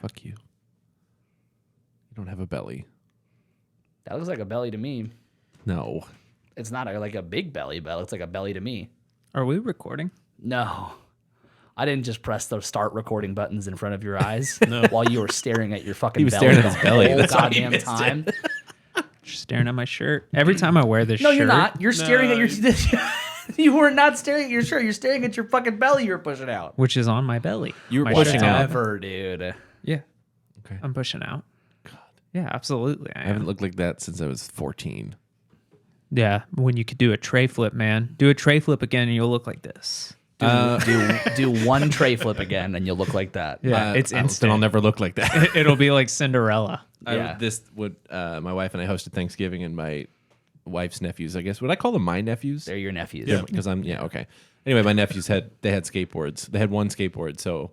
fuck you. You don't have a belly. That looks like a belly to me. No. It's not like a big belly, but it looks like a belly to me. Are we recording? No. I didn't just press the start recording buttons in front of your eyes while you were staring at your fucking belly. Staring at his belly. The whole That's why he goddamn missed time. Just staring at my shirt. Every time I wear this No, shirt. you're not. You're staring at your... You were not staring at your shirt. You're staring at your fucking belly you're pushing out. Which is on my belly. You were My pushing shirt's out. Ever, dude. Yeah. Okay. I'm pushing out. God. Yeah, absolutely. I haven't looked like that since I was 14. Yeah, when you could do a tray flip, man. Do a tray flip again and you'll look like this. Do one tray flip again and you'll look like that. Yeah, it's instant. I'll never look like that. It'll be like Cinderella. Yeah. My wife and I hosted Thanksgiving, and my wife's nephews, I guess. Would I call them my nephews? They're your nephews. Yeah, because okay. Anyway, my nephews had skateboards. They had one skateboard, so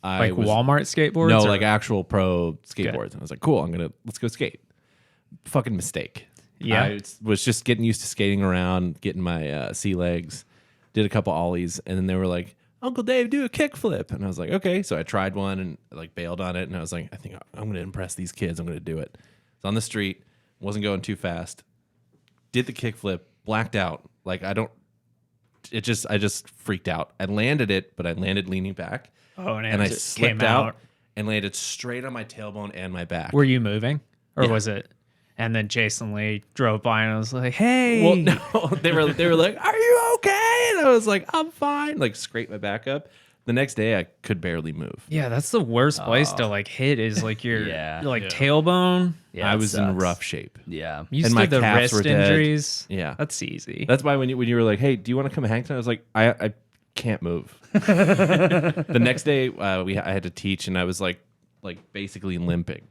I Like Walmart skateboards? No, or- like actual pro skateboards. And I was like, cool, let's go skate. Fucking mistake. Yeah. I was just getting used to skating around, getting my sea legs, did a couple ollies, and then they were like, Uncle Dave, do a kickflip. And I was like, okay. So I tried one and like bailed on it, and I was like, I think I'm going to impress these kids. I'm going to do it. It's on the street, wasn't going too fast. Did the kickflip, blacked out. Like I just freaked out. I landed it, but I landed leaning back. Oh, and and I it just slipped came out out. and landed straight on my tailbone and my back. Were you moving? Or Yeah. was it? And then Jason Lee drove by and I was like, hey. Well, no, they were like, "Are you okay?" And I was like, "I'm fine." Like scraped my back up. The next day, I could barely move. Yeah, that's the worst place to like hit is like your Yeah. tailbone. Yeah, I it was in sucks. rough shape. Yeah. You And see my the calves wrist were dead. injuries. Yeah. That's easy. That's why when you were like, "Hey, do you want to come hang tonight?" I was like, "I can't move." The next day, I had to teach, and I was like basically limping.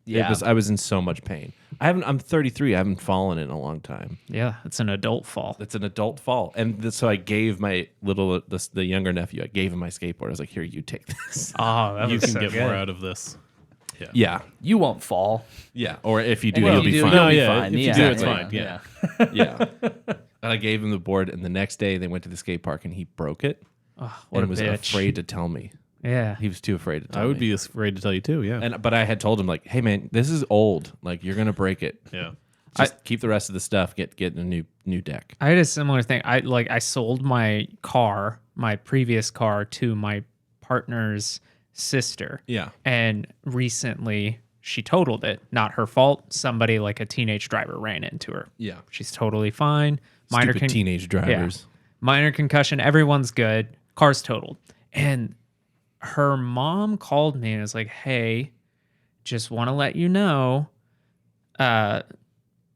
Yeah. I was in so much pain. I'm 33. I haven't fallen in a long time. Yeah, it's an adult fall. It's an adult fall, and so I gave my the younger nephew. I gave him my skateboard. I was like, "Here, you take this." Oh, that You was can so get good. more out of this. Yeah, You won't fall. yeah. Or if you do, Well, you'll you be do, fine. you'll No, be yeah, fine. if you Yeah, do, it's yeah, fine, yeah. Yeah. And I gave him the board, and the next day they went to the skate park, and he broke it Oh, what and a was bitch. afraid to tell me. Yeah. He was too afraid to tell me. I would be afraid to tell you too. Yeah. But I had told him like, "Hey man, this is old. Like you're gonna break it. Yeah. Just keep the rest of the stuff. Get a new deck." I had a similar thing. I sold my previous car to my partner's sister. Yeah. And recently she totaled it. Not her fault. Somebody like a teenage driver ran into her. Yeah. She's totally fine. Stupid teenage drivers. Minor concussion. Everyone's good. Car's totaled. And her mom called me and was like, hey, just want to let you know,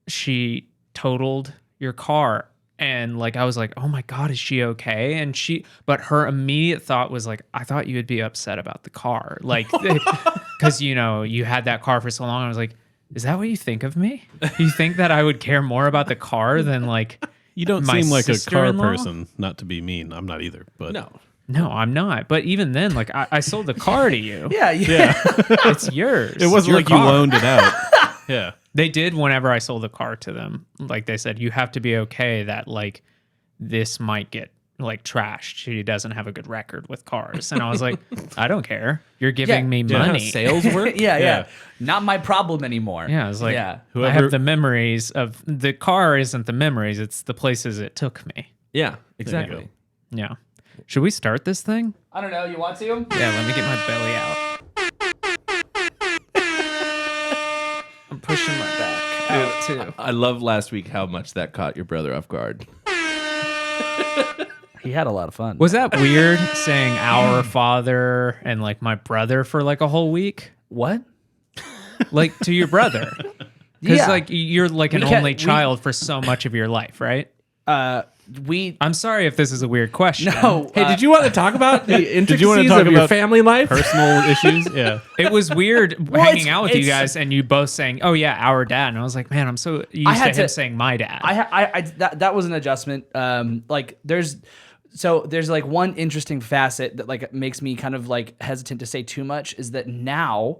she totaled your car. And like, I was like, oh my God, is she okay? And but her immediate thought was like, I thought you would be upset about the car. Like, because, you had that car for so long. I was like, is that what you think of me? You think that I would care more about the car than like, You don't my seem like a car sister-in-law? person, not to be mean. I'm not either, but No, I'm not. But even then, like I sold the car to you. Yeah. It's yours. it wasn't Your like car. you loaned it out. Yeah. They did whenever I sold the car to them. Like they said, you have to be okay that like this might get like trashed. She doesn't have a good record with cars. And I was like, I don't care. You're giving me Do you know how money. sales work? Yeah. Not my problem anymore. Yeah, I was like, Yeah. I have the memories of the car. Isn't the memories? It's the places it took me. Yeah, exactly. Yeah. Should we start this thing? I don't know. You want to? Yeah, let me get my belly out. I'm pushing my back out too. I love last week how much that caught your brother off guard. He had a lot of fun. Was that weird saying our father and like my brother for like a whole week? What? Like to your brother? Because Yeah. like you're like an We can't- only child for so much of your life, right? We I'm sorry if this is a weird question. no. Hey, did you want to talk about the intricacies you want to talk of your about family life? Personal issues. Yeah. It was weird hanging it's- out with you it's- guys and you both saying, "Oh yeah, our dad," and I was like, "Man, I'm so used had to him to- saying my dad." that was an adjustment. Like there's like one interesting facet that like makes me kind of like hesitant to say too much is that now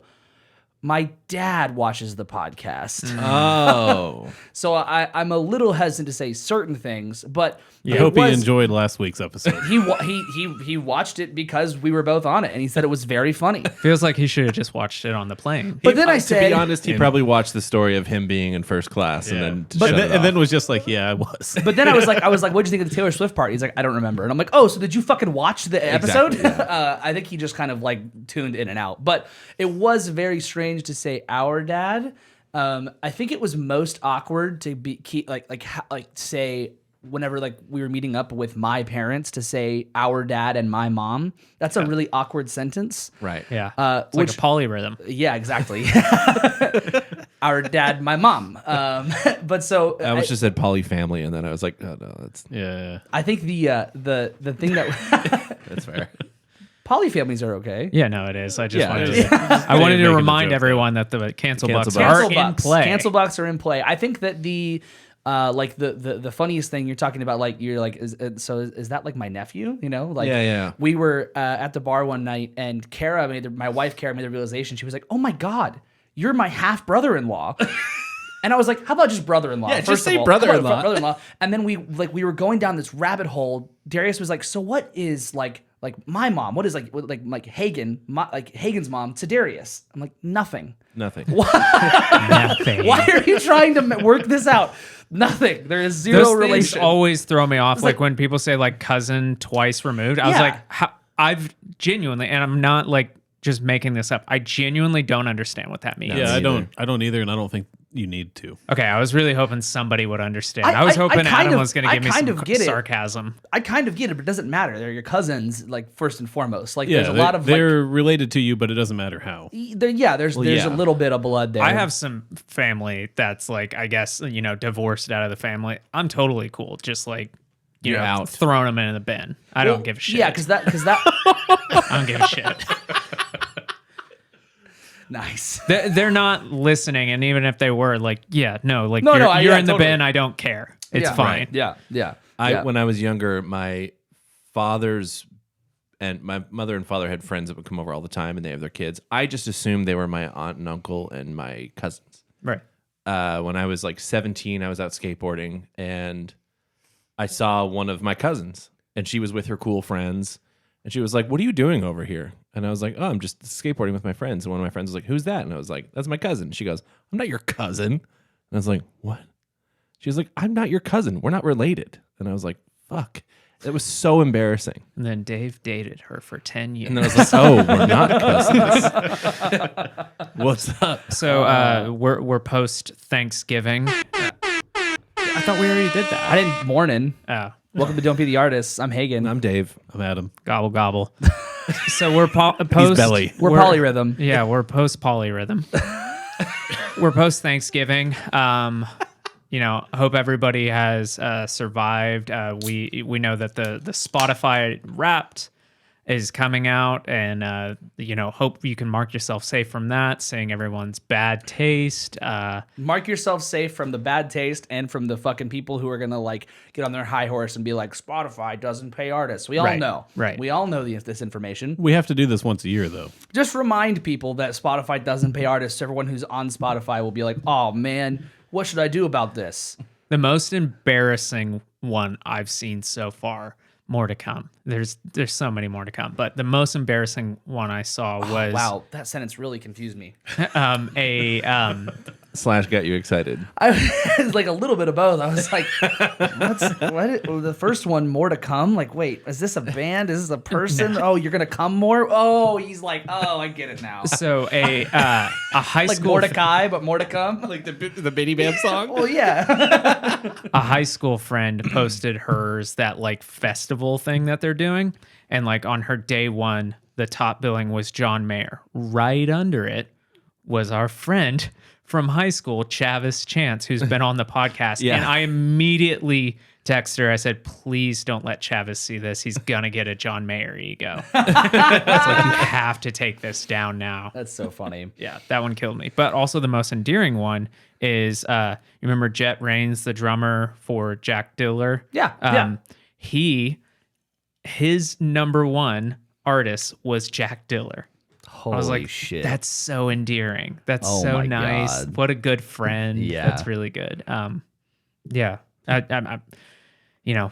my dad watches the podcast. Oh. So I'm a little hesitant to say certain things, but I hope he enjoyed last week's episode. he watched it because we were both on it, and he said it was very funny. Feels like he should have just watched it on the plane. But then I to said, be honest, he probably watched the story of him being in first class and then and then was just like, yeah, I was. but then I was like, what'd you think of the Taylor Swift part? He's like, I don't remember. And I'm like, oh, so did you fucking watch the episode? Exactly, I think he just kind of like tuned in and out. But it was very strange to say our dad. I think it was most awkward to say whenever like we were meeting up with my parents to say our dad and my mom. That's a really awkward sentence. Right. Yeah. It's Which like a polyrhythm. Yeah, exactly. Our dad, my mom. But so I almost just said polyfamily, and then I was like, oh no, that's Yeah. I think the thing that that's fair. polyfamilies are okay. Yeah, no, it is. I just Yeah, wanted it to, is. I wanted Making to a remind joke everyone that the cancel bucks Cancel are bucks. in play. Cancel bucks are in play. I think that the like the funniest thing you're talking about, like you're like, is that like my nephew? You know, like Yeah. we were at the bar one night, and my wife Kara made the realization. She was like, "Oh my god, you're my half brother-in-law." And I was like, "How about just brother-in-law?" Yeah, first just of say all? brother-in-law. How about brother-in-law. And then we were going down this rabbit hole. Darius was like, "So what is like my mom? What is like Hagen? Hagen's mom to Darius?" I'm like, "Nothing." Nothing. Nothing. Why are you trying to work this out? Nothing. There is zero Those things relation. always throw me off. Like like- when people say like cousin twice removed. I was Yeah. like, I've genuinely, and I'm not like just making this up. I genuinely don't understand what that means. Yeah, I either. don't either, and I don't think you need to. Okay, I was really hoping somebody would understand. I- I was I hoping kind Adam of- was going to I give me kind some of get it. sarcasm. I kind of get it, but it doesn't matter. They're your cousins, like first and foremost. Like Yeah, there's a lot of they're related to you, but it doesn't matter how. there's yeah. a little bit of blood there. I have some family that's like, I guess, divorced out of the family. I'm totally cool. Just like, You're out. throwing them in the bin. I don't give a shit. Yeah, because that I don't give a shit. nice. They're not listening, and even if they were, like, yeah, no, like, No, you're, no, you're yeah, in the totally. bin. I don't care. It's Yeah. fine. Right. Yeah, yeah. When I was younger, my father's and my mother and father had friends that would come over all the time, and they have their kids. I just assumed they were my aunt and uncle and my cousins. Right. When I was like 17, I was out skateboarding, and I saw one of my cousins, and she was with her cool friends, and she was like, "What are you doing over here?" And I was like, "Oh, I'm just skateboarding with my friends." And one of my friends was like, "Who's that?" And I was like, "That's my cousin." She goes, "I'm not your cousin." And I was like, "What?" She was like, "I'm not your cousin. We're not related." And I was like, "Fuck." It was so embarrassing. And then Dave dated her for 10 years. And then I was like, "Oh, we're not cousins." What's up? So we're post Thanksgiving. I thought we already did that. I didn't. Morning. Oh, Welcome to Don't Be the Artist. I'm Hagen. I'm Dave. I'm Adam. gobble gobble. So we're post. Belly. We're polyrhythm. Yeah, we're post polyrhythm. We're post Thanksgiving. I hope everybody has survived. We know that the Spotify Wrapped is coming out, and hope you can mark yourself safe from that. Saying everyone's bad taste. Mark yourself safe from the bad taste and from the fucking people who are gonna like get on their high horse and be like, Spotify doesn't pay artists. We all Right, know. right. We all know this information. We have to do this once a year, though. Just remind people that Spotify doesn't pay artists. Everyone who's on Spotify will be like, oh man, what should I do about this? The most embarrassing one I've seen so far. More to come. There's so many more to come, but the most embarrassing one I saw was Wow, that sentence really confused me. Slash got you excited. I was like a little bit of both. I was like, what? The first one, more to come? Like, wait, is this a band? Is this a person? Oh, you're going to come more? Oh, he's like, oh, I get it now. so a high Like school Mordecai, but more to come? Like the Bitty Band song? Oh, yeah. a high school friend posted hers that like festival thing that they're doing, and like on her day one, the top billing was John Mayer. Right under it was our friend from high school, Chavis Chance, who's been on the podcast. Yeah. And I immediately texted her. I said, please don't let Chavis see this. He's gonna get a John Mayer ego. It's like, you have to take this down now. That's so funny. Yeah, that one killed me. But also the most endearing one is you remember Jet Raines, the drummer for Jack Diller? Yeah. His number one artist was Jack Diller. Holy I was like, shit. that's so endearing. That's Oh so my nice. God. What a good friend. Yeah. That's really good. Yeah.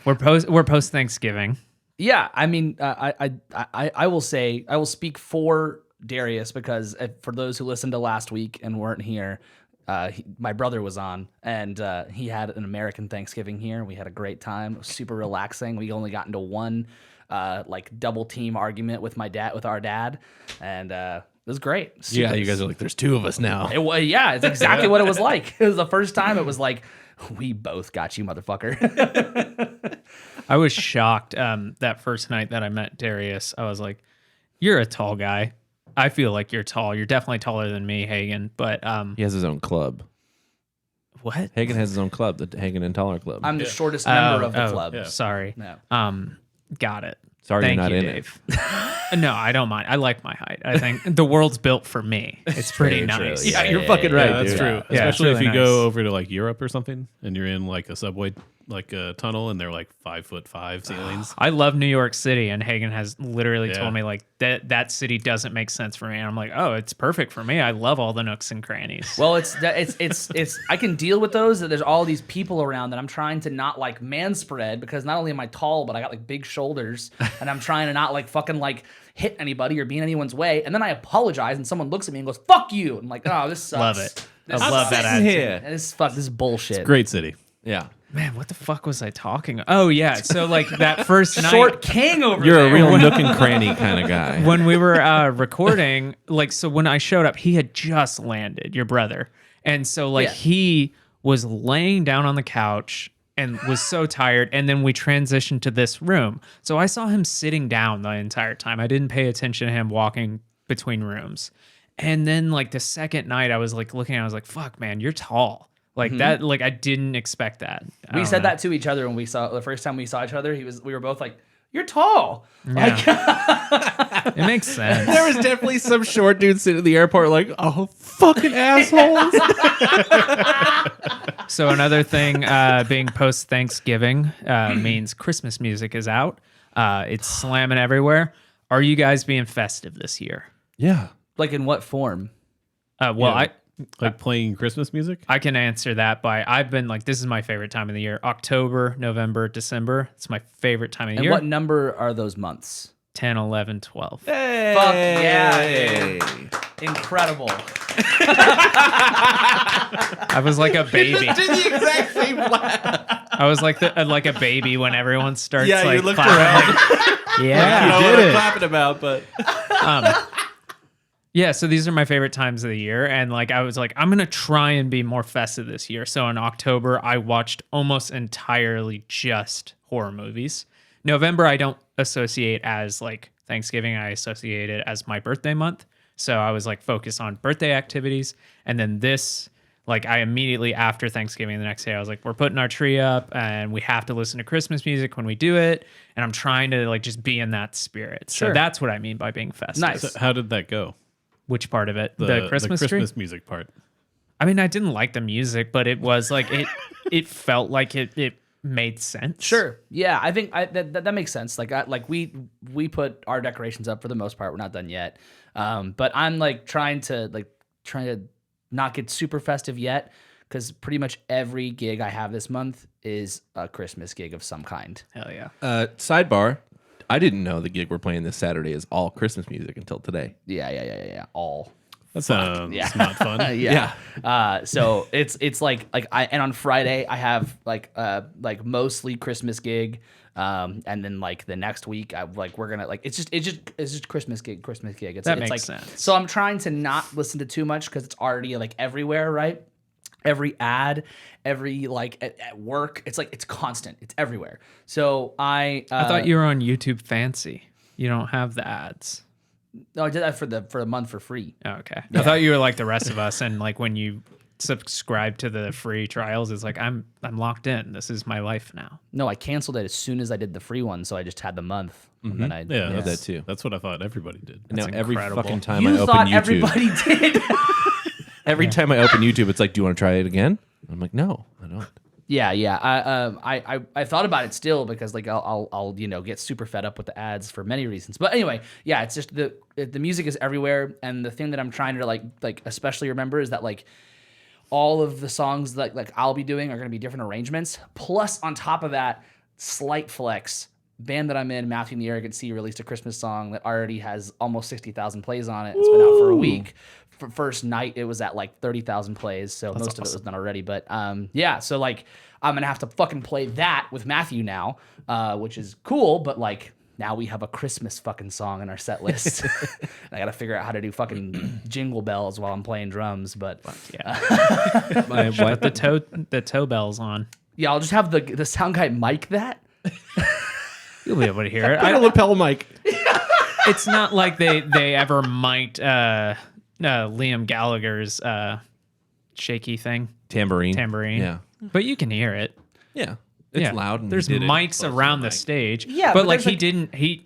We're post Thanksgiving. Yeah, I mean, I will say, I will speak for Darius because for those who listened to last week and weren't here, my brother was on and he had an American Thanksgiving here. We had a great time. It was super relaxing. We only got into one like double team argument with our dad, and it was great. Super, Yeah, you guys are like, there's two of us now. It was, yeah, it's exactly what it was like. It was the first time it was like, we both got you, motherfucker. I was shocked that first night that I met Darius. I was like, you're a tall guy. I feel like you're tall. You're definitely taller than me, Hagen. But He has his own club. what? Hagen has his own club, the Hagen and Taller Club. I'm the shortest member of the club. yeah. Sorry. No. Got it. Sorry Thank you're not you, in Dave. No, I don't mind. I like my height. I think the world's built for me. It's pretty Very true, nice. yeah. You're fucking right, Yeah, that's dude. true. Yeah, Especially it's if you really nice. go over to like Europe or something, and you're in like a subway, like a tunnel, and they're like 5'5" ceilings. I love New York City, and Hagen has literally Yeah. told me like that city doesn't make sense for me. And I'm like, oh, it's perfect for me. I love all the nooks and crannies. Well, it's I can deal with those. That there's all these people around that I'm trying to not like man spread because not only am I tall, but I got like big shoulders, and I'm trying to not like fucking like hit anybody or be in anyone's way. And then I apologize, and someone looks at me and goes, "Fuck you!" I'm like, "Oh, this sucks." Love it. I This love that sitting attitude. here. This is bullshit. Great city. Yeah. Man, what the fuck was I talking? Oh yeah, so like that first night. Short king over You're there. a real nook and cranny kind of guy. When we were recording, like, so when I showed up, he had just landed, your brother. And so, like, Yeah. he was laying down on the couch and was so tired. And then we transitioned to this room. So I saw him sitting down the entire time. I didn't pay attention to him walking between rooms. And then, like, the second night, I was like looking, I was like, fuck, man, you're tall. Like that, like I didn't expect that. I We don't said know. that to each other when we saw the first time we saw each other. We were both like, "You're tall." Yeah. It makes sense. There was definitely some short dude sitting at the airport like, oh, fucking assholes. So another thing, being post Thanksgiving means Christmas music is out. It's slamming everywhere. Are you guys being festive this year? Yeah. Like in what form? Well, Yeah. Like playing Christmas music. I can answer that by I've been like, this is my favorite time of the year. October, November, December. It's my favorite time of And year. what number are those months? 10, 11, 12. Hey. Fuck yeah, dude. Incredible. I was like a baby. Did the exact same laugh. I was like like a baby when everyone starts Yeah, like you looked clapping. around. Yeah. I know did what I'm it. clapping about, but Yeah, so these are my favorite times of the year. And like I was like, I'm gonna try and be more festive this year. So in October, I watched almost entirely just horror movies. November, I don't associate as like Thanksgiving, I associate it as my birthday month. So I was like focused on birthday activities. And then this, like I immediately after Thanksgiving the next day, I was like, we're putting our tree up and we have to listen to Christmas music when we do it. And I'm trying to like just be in that spirit. So Sure. that's what I mean by being festive. Nice. So how did that go? Which part of it? The Christmas tree? music part. I mean, I didn't like the music, but it was like it felt like it made sense. Sure. Yeah, I think that makes sense. Like we put our decorations up for the most part. We're not done yet. But I'm like trying to not get super festive yet because pretty much every gig I have this month is a Christmas gig of some kind. Hell yeah. sidebar, I didn't know the gig we're playing this Saturday is all Christmas music until today. Yeah. All. That sounds Yeah. not fun. Yeah. So it's like and on Friday I have like mostly Christmas gig. And then like the next week we're gonna like it's just Christmas gig. It's That it's makes like sense. so I'm trying to not listen to too much because it's already like everywhere, right? Every ad, every like at work, it's like it's constant. It's everywhere. So I thought you were on YouTube Fancy. You don't have the ads. no, I did that for a month for free. Oh, okay. I thought you were like the rest of us, and like when you subscribe to the free trials, it's like I'm locked in. This is my life now. No, I canceled it as soon as I did the free one, so I just had the month. And then I Yeah, I did that's, that too. That's what I thought everybody did. Now every incredible. fucking time You I open thought YouTube, everybody did. every time I open YouTube, it's like, do you want to try it again? I'm like, no, I don't. Yeah. I thought about it still because like I'll get super fed up with the ads for many reasons. But anyway, yeah, it's just the music is everywhere, and the thing that I'm trying to like especially remember is that like all of the songs that like I'll be doing are going to be different arrangements. Plus, on top of that, slight flex. Band that I'm in, Matthew and the Arrogant Sea, released a Christmas song that already has almost 60,000 plays on it. It's been out for a week. For first night, it was at like 30,000 plays, so most of it was done already. But yeah, so like I'm gonna have to fucking play that with Matthew now, which is cool. But like now we have a Christmas fucking song in our set list. I gotta figure out how to do fucking jingle bells while I'm playing drums. But Yeah. Put the toe bells on. yeah, I'll just have the sound guy mic that. You'll be able to hear it. I got a lapel mic. It's not like they ever mic'd Liam Gallagher's shaky thing, tambourine. Yeah. But you can hear it. Yeah. It's loud. And there's he did it mics close to around the mic. stage. Yeah, but but like there's,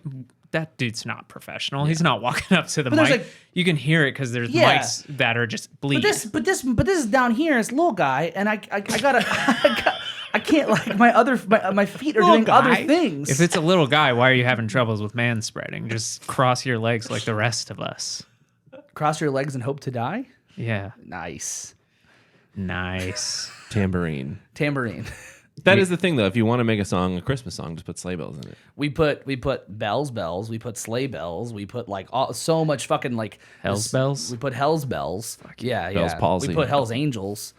that dude's not professional. He's not walking up to the there's, mic. like- You can hear it because there's Yeah. mics that are just bleed. But this is down here. It's little guy, and I gotta. I can't like my feet are doing other things. If it's a little guy, why are you having troubles with man spreading? Just cross your legs like the rest of us. Cross your legs and hope to die. Yeah. Nice. Tambourine. Tambourine. That is the thing, though. If you want to make a Christmas song, just put sleigh bells in it. We put bells. We put sleigh bells. We put like so much fucking like Hell's bells? We put hell's bells. Yeah, Bell's yeah. palsy. We put hell's angels.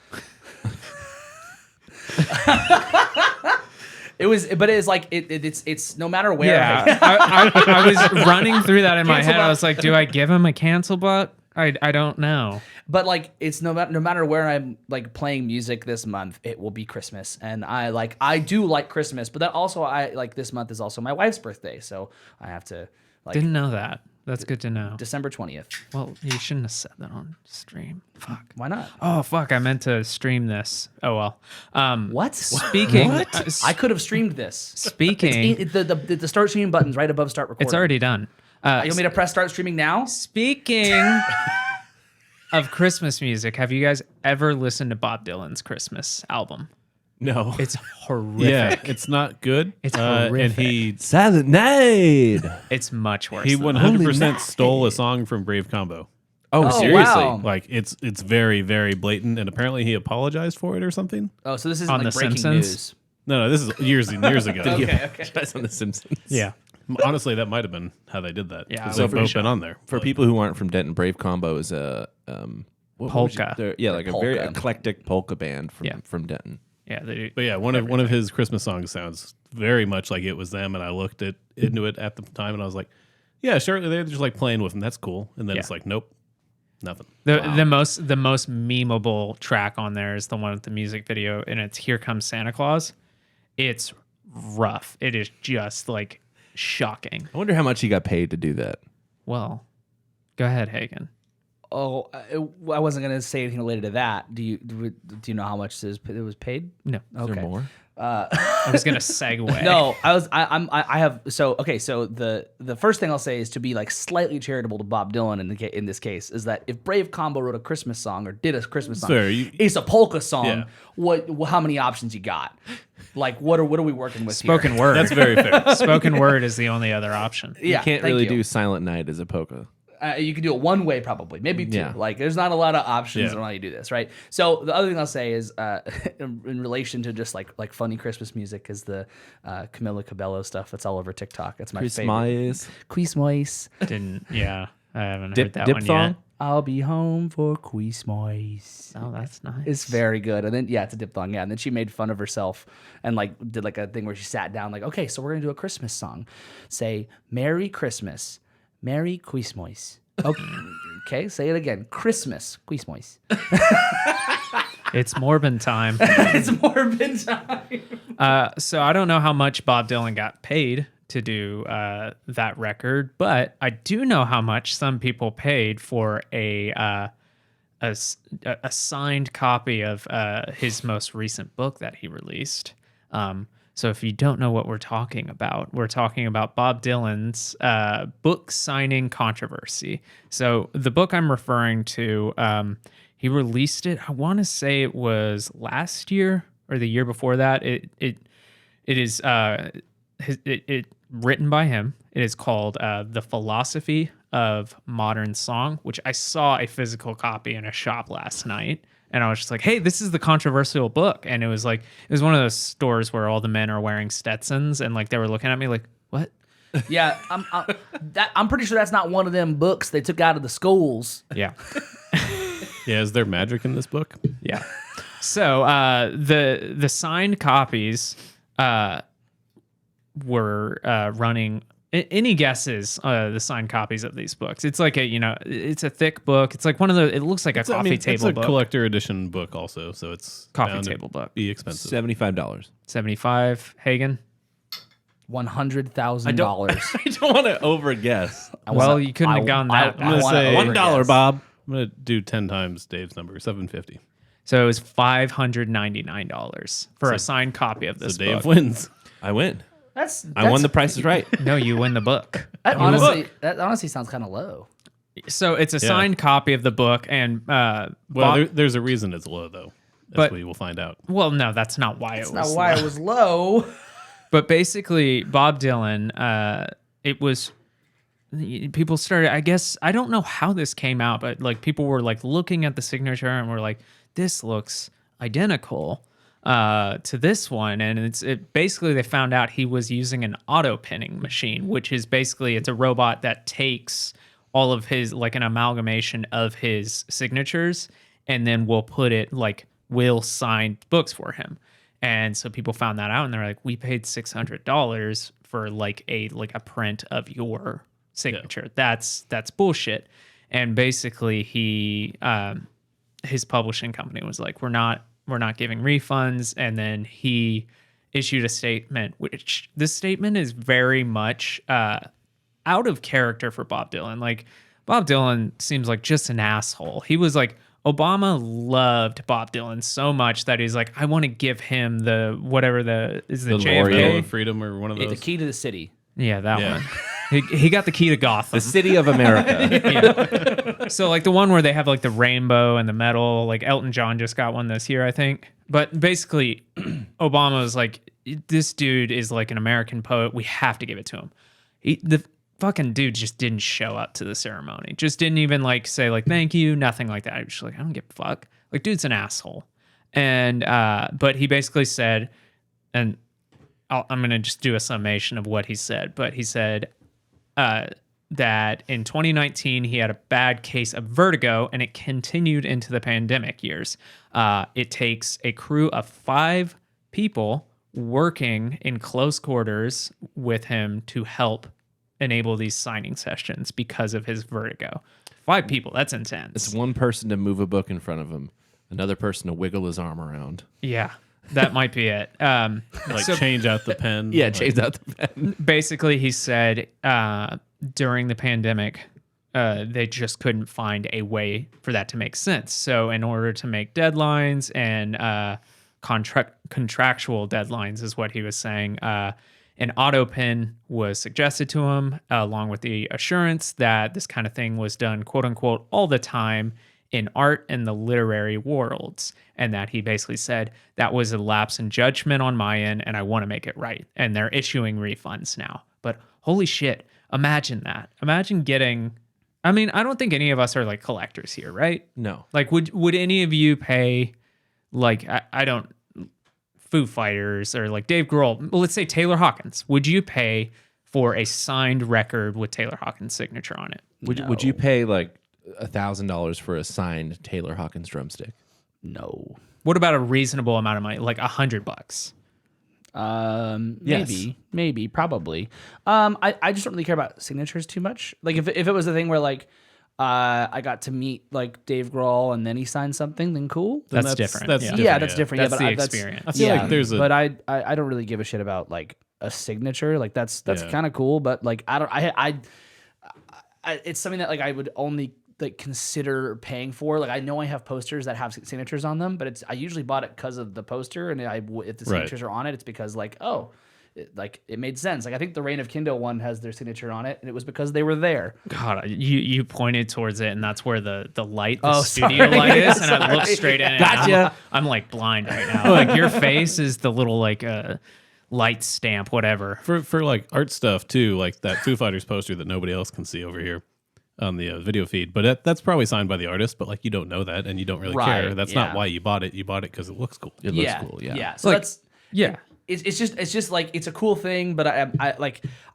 It's no matter where. Yeah. I was running through that in my Cancel head. I button. was like, do I give him a cancel butt? I don't know. But like it's no matter where I'm like playing music this month, it will be Christmas, and I do like Christmas, but that also I like this month is also my wife's birthday, so I have to like Didn't know that. That's good to know. December 20th. Well, you shouldn't have said that on stream. Fuck. Why not? Oh, fuck. I meant to stream this. Oh, well. What? Speaking. I could have streamed this. Speaking. The start streaming button's right above start recording. It's already done. You want me to press start streaming now? Speaking of Christmas music, have you guys ever listened to Bob Dylan's Christmas album? No. It's horrific. Yeah, it's not good. It's And horrific. he Silent Night. It's much worse. he than 100% stole a song from Brave Combo. Oh, seriously? wow. Like it's very very blatant, and apparently he apologized for it or something. Oh, so this isn't On like The breaking Simpsons? news. No, this is years and years ago. Okay. That's on The Simpsons. Yeah. Honestly, that might have been how they did that. Yeah, 'cause I'm they've pretty both been on there. For people who aren't from Denton, Brave Combo is a what would Polka. like a very Polka. eclectic polka band Yeah. from Denton. Yeah. But yeah, one of his Christmas songs sounds very much like it was them, and I looked into it at the time, and I was like, yeah, sure, they're just like playing with them. That's cool. And then Yeah. it's like, nope, nothing. The most memeable track on there is the one with the music video, and it's "Here Comes Santa Claus." It's rough. It is just like shocking. I wonder how much he got paid to do that. Well, go ahead, Hagen. Oh, I wasn't gonna say anything related to that. Do you know how much it was paid? No, Is there more? I was gonna segue. No, I have so okay. So the first thing I'll say is to be like slightly charitable to Bob Dylan in this case is that if Brave Combo wrote a Christmas song or did a Christmas song, fair. it's a polka song. Yeah. What? How many options you got? Like what are we working with Spoken here? word. That's very fair. Spoken word is the only other option. Yeah, You can't thank really you. do Silent Night as a polka. You can do it one way probably, maybe two. Yeah. Like there's not a lot of options Yeah. on how you do this, right? So the other thing I'll say is in relation to just like funny Christmas music is the Camila Cabello stuff that's all over TikTok. It's my favorite. Christmas. Didn't. Yeah, I haven't Dip heard that dip one thong? yet. I'll be home for Christmas. Oh, that's nice. It's very good. And then it's a diphthong, yeah. And then she made fun of herself and like did like a thing where she sat down like, okay, so we're gonna do a Christmas song. Say Merry Christmas. Merry Christmas. Okay, say it again. Christmas. Christmas. It's Morbin time. It's morbid time. So I don't know how much Bob Dylan got paid to do that record, but I do know how much some people paid for a signed copy of his most recent book that he released. So if you don't know what we're talking about Bob Dylan's book signing controversy. So the book I'm referring to, he released it, I want to say it was last year or the year before that. It is written by him. It is called The Philosophy of Modern Song, which I saw a physical copy in a shop last night. And I was just like, hey, this is the controversial book. And it was one of those stores where all the men are wearing Stetsons, and like they were looking at me like, what? Yeah, I'm pretty sure that's not one of them books they took out of the schools. Yeah. Yeah, is there magic in this book? Yeah. So the signed copies were running. Any guesses? The signed copies of these books. It's like it's a thick book. It's like one of the. It looks like a coffee table it's a book. Collector edition book also, so it's Coffee bound to table book. Be expensive. $75. 75. Hagen. $100,000. I don't want to over guess. Well, you couldn't have gone that. I'm gonna say $1, Bob. I'm gonna do 10 times Dave's number, $750. So it was $599 for a signed copy of this So Dave book. wins. I win. That's I won the Price is Right. No, you win the book. That honestly sounds kind of low. So it's a signed copy of the book, and Well, there's a reason it's low though. But- We will find out. well, no, that's not why it was. Not why it was low. But basically, Bob Dylan, it was people started. I guess I don't know how this came out, but like people were like looking at the signature and were like, "This looks identical to this one." And it basically they found out he was using an auto pinning machine, which is basically it's a robot that takes all of his like an amalgamation of his signatures and then will sign books for him. And so people found that out and they're like, we paid $600 for like a print of your signature. Yeah. That's bullshit. And basically he his publishing company was like, we're not giving refunds. And then he issued a statement, which this statement is very much out of character for Bob Dylan. Like Bob Dylan seems like just an asshole. He was like, Obama loved Bob Dylan so much that he's like, I want to give him the JFK Medal of Freedom or one of those. The key to the city. Yeah, that one. He got the key to Gotham. The city of America. Yeah. So like the one where they have like the rainbow and the medal, like Elton John just got one this year, I think. But basically, Obama was like, this dude is like an American poet. We have to give it to him. The fucking dude just didn't show up to the ceremony. Just didn't even like say like thank you, nothing like that. I was just like, I don't give a fuck. Like, dude's an asshole. And but he basically said, and I'm gonna just do a summation of what he said. But he said that in 2019 he had a bad case of vertigo, and it continued into the pandemic years. It takes a crew of 5 people working in close quarters with him to help enable these signing sessions because of his vertigo. 5 people, that's intense. It's one person to move a book in front of him, another person to wiggle his arm around. Yeah, that might be it. Change out the pen. Yeah, change out the pen. Basically, he said during the pandemic, they just couldn't find a way for that to make sense. So in order to make deadlines and contractual deadlines is what he was saying, an auto pen was suggested to him, along with the assurance that this kind of thing was done, quote unquote, all the time in art and the literary worlds. And that he basically said that was a lapse in judgment on my end, and I want to make it right. And they're issuing refunds now. But holy shit, imagine that. Imagine getting, I mean, I don't think any of us are like collectors here, right? No. Like, would any of you pay, like, I don't, Foo Fighters or like Dave Grohl, well, let's say Taylor Hawkins, would you pay for a signed record with Taylor Hawkins' signature on it? Would you pay like $1,000 for a signed Taylor Hawkins drumstick? No. What about a reasonable amount of money, like $100? Yes. Maybe, probably. I just don't really care about signatures too much. Like if it was a thing where like I got to meet like Dave Grohl and then he signed something, then cool. That's different. That's Yeah. different. Yeah, that's different. That's Yeah, the but experience. I feel like there's a. But I don't really give a shit about like a signature. Like that's kind of cool. But like I it's something that like I would only like consider paying for. Like I know I have posters that have signatures on them, but I usually bought it because of the poster, and if the signatures are on it, it's because like it made sense. Like I think the Reign of Kindle one has their signature on it, and it was because they were there. God, you pointed towards it, and that's where the light, the Oh, studio sorry. light is, and I Sorry. looked straight in. Gotcha. I'm like blind right now. Like your face is the little like light stamp, whatever. For like art stuff too, like that Foo Fighters poster that nobody else can see over here on the video feed, but that's probably signed by the artist, but like you don't know that and you don't really care. Right, That's yeah. not why you bought it. You bought it because it looks cool. It looks cool. Yeah. Yeah. So Like, that's Yeah. it's just like it's a cool thing, but I